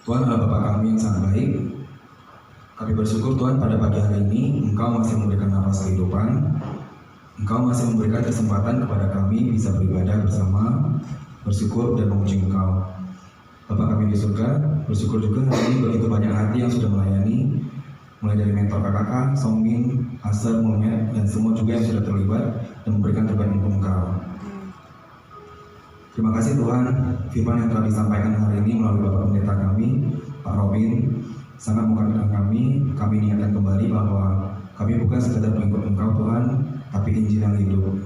Tuhan adalah Bapa kami yang sangat baik. Kami bersyukur Tuhan pada pagi hari ini Engkau masih memberikan nafas kehidupan. Engkau masih memberikan kesempatan kepada kami bisa beribadah bersama, bersyukur dan memuji Engkau. Bapa kami di surga, bersyukur juga hari ini begitu banyak hati yang sudah melayani, mulai dari mentor KKK, Songmin, Aser, Monyet, dan semua juga yang sudah terlibat dan memberikan terbaik untuk Engkau. Terima kasih Tuhan, firman yang telah disampaikan hari ini melalui Bapak Pendeta kami, Pak Robin, sangat menguatkan kami ingatkan kembali bahwa kami bukan sekedar pengikut Engkau Tuhan, tapi Injil yang hidup.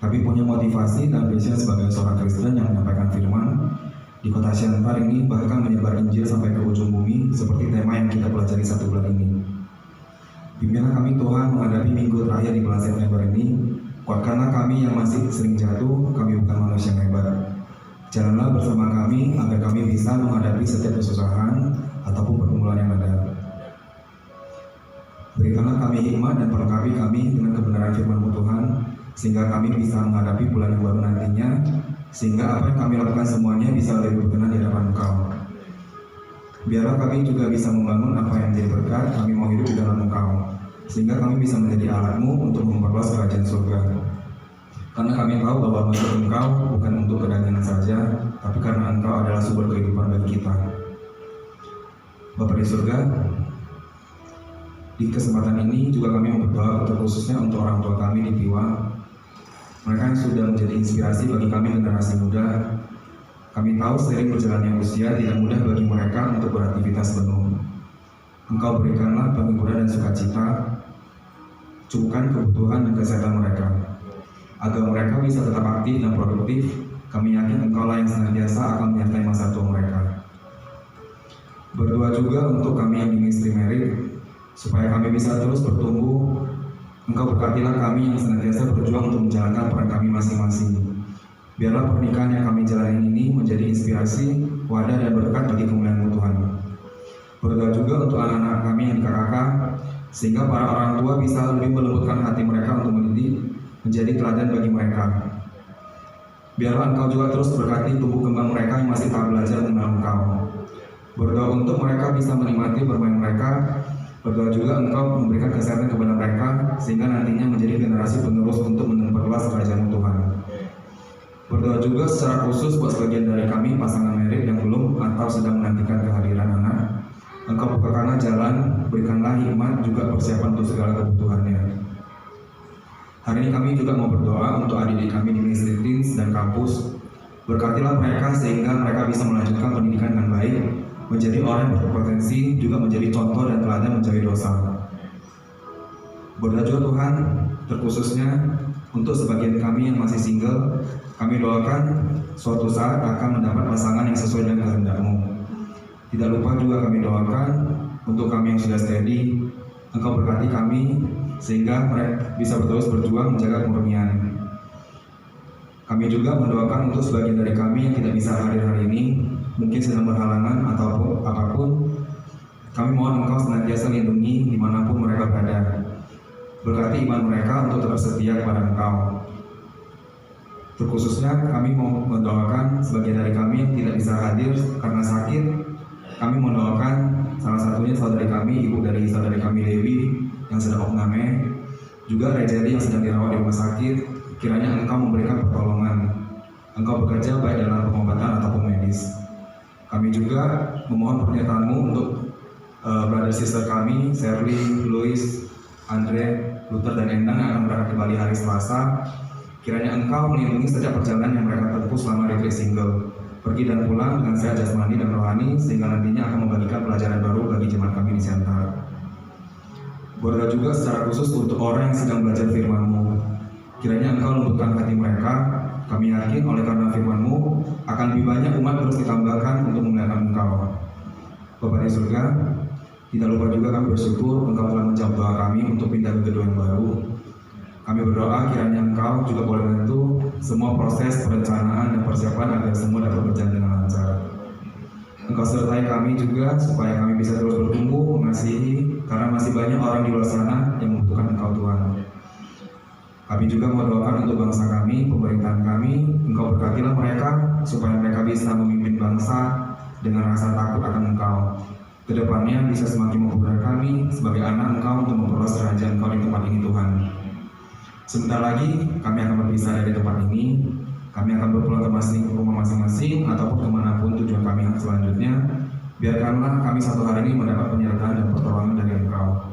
Kami punya motivasi dan passion sebagai seorang Kristen yang menyampaikan firman di kota Siantar ini, bahkan menyebar Injil sampai ke ujung bumi, seperti tema yang kita pelajari 1 bulan ini. Bimbinglah kami Tuhan menghadapi minggu terakhir di bulan September ini. Kuatkanlah kami yang masih sering jatuh, kami bukan manusia yang hebat. Jalanlah bersama kami agar kami bisa menghadapi setiap kesusahan ataupun pergumulan yang ada. Berikanlah kami hikmat dan perlengkapi kami dengan kebenaran firman-Mu Tuhan, sehingga kami bisa menghadapi bulan yang baru nantinya, sehingga apa yang kami lakukan semuanya bisa lebih berkenan di hadapan Engkau. Biarlah kami juga bisa membangun apa yang menjadi berkat, kami mau hidup di dalam Engkau, sehingga kami bisa menjadi alat-Mu untuk memperluas kerajaan surga. Karena kami tahu bahwa menurut Engkau bukan untuk kedagingan saja, tapi karena Engkau adalah sumber kehidupan bagi kita. Bapa di surga, di kesempatan ini juga kami berdoa khususnya untuk orang tua kami di Piwa. Mereka yang sudah menjadi inspirasi bagi kami generasi muda. Kami tahu seiring berjalannya usia tidak mudah bagi mereka untuk beraktivitas penuh. Engkau berikanlah penghiburan dan sukacita, cukupkan kebutuhan dan kesehatan mereka, agar mereka bisa tetap aktif dan produktif. Kami yakin Engkaulah yang senantiasa akan menyertai masa tua mereka. Berdoa juga untuk kami yang di ministry merit, supaya kami bisa terus bertumbuh. Engkau berkatilah kami yang senantiasa berjuang untuk menjalankan peran kami masing-masing. Biarlah pernikahan yang kami jalani ini menjadi inspirasi, wadah dan berkat bagi kemuliaan-Mu Tuhan. Berdoa juga untuk anak-anak kami yang di KKK, sehingga para orang tua bisa lebih melembutkan hati mereka untuk mendidik menjadi teladan bagi mereka. Biarlah Engkau juga terus berkati tumbuh kembang mereka yang masih tak belajar mengenal Engkau. Berdoa untuk mereka bisa menikmati bermain mereka. Berdoa juga Engkau memberikan kesehatan kepada mereka, sehingga nantinya menjadi generasi penerus untuk memperluas kerajaan Tuhan. Berdoa juga secara khusus buat sebagian dari kami pasangan merit yang belum atau sedang menantikan kehadiran anak. Engkau bukakanlah jalan, berikanlah hikmat juga persiapan untuk segala kebutuhannya. Hari ini kami juga mau berdoa untuk adik-adik kami di ministry teens dan kampus. Berkatilah mereka sehingga mereka bisa melanjutkan pendidikan dengan baik, menjadi orang yang berpotensi, juga menjadi contoh dan teladan menjauhi dosa. Berdoa juga Tuhan, terkhususnya untuk sebagian kami yang masih single, kami doakan suatu saat akan mendapat pasangan yang sesuai dengan kehendak-Mu. Tidak lupa juga kami doakan untuk kami yang sudah steady, Engkau berkati kami sehingga mereka bisa terus berjuang menjaga kemurnian. Kami juga mendoakan untuk sebagian dari kami yang tidak bisa hadir hari ini, mungkin sedang berhalangan ataupun apapun. Kami mohon Engkau senantiasa lindungi dimanapun mereka berada. Berkati iman mereka untuk tetap setia kepada Engkau. Terkhususnya kami mau mendoakan sebagian dari kami yang tidak bisa hadir karena sakit. Kami mendoakan salah satunya saudari kami, ibu dari saudari kami Dewi yang sedang opname, juga Rejeli yang sedang dirawat di rumah sakit. Kiranya Engkau memberikan pertolongan. Engkau bekerja baik dalam pengobatan ataupun medis. Kami juga memohon pernyataan-Mu untuk brother sister kami, Shirley, Louis, Andre, Luther dan Endang yang akan berangkat ke Bali hari Selasa. Kiranya Engkau melindungi setiap perjalanan yang mereka tempuh selama retreat single, pergi dan pulang dengan sehat jasmani dan rohani, sehingga nantinya akan membagikan pelajaran baru bagi jemaat kami di Siantar. Berdoa juga secara khusus untuk orang yang sedang belajar firman-Mu. Kiranya Engkau lembutkan hati mereka. Kami yakin oleh karena firman-Mu akan lebih banyak umat terus ditambahkan untuk memuliakan Engkau. Bapa di surga, tidak lupa juga kami bersyukur Engkau telah menjawab doa kami untuk pindah ke gedung yang baru. Kami berdoa kiranya Engkau juga boleh membantu semua proses perencanaan dan persiapan agar semua dapat berjalan dengan lancar. Engkau sertai kami juga supaya kami bisa terus bertumbuh, mengasihi, karena masih banyak orang di luar sana yang membutuhkan Engkau Tuhan. Kami juga mendoakan untuk bangsa kami, pemerintahan kami. Engkau berkatilah mereka supaya mereka bisa memimpin bangsa dengan rasa takut akan Engkau. Kedepannya bisa semakin mempermudah kami sebagai anak Engkau untuk memperluas kerajaan Engkau di tempat ini Tuhan. Sebentar lagi kami akan berpisah dari tempat ini. Kami akan berpulang ke rumah masing-masing ataupun kemanapun tujuan kami selanjutnya. Biarkanlah kami satu hari ini mendapat penyertaan dan pertolongan dari Engkau.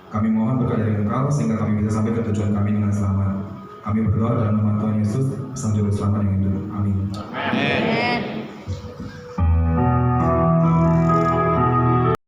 Kami mohon berkat dari Engkau sehingga kami bisa sampai ke tujuan kami dengan selamat. Kami berdoa dalam nama Tuhan Yesus, Sang Juru Selamat yang hidup. Amin. Amin.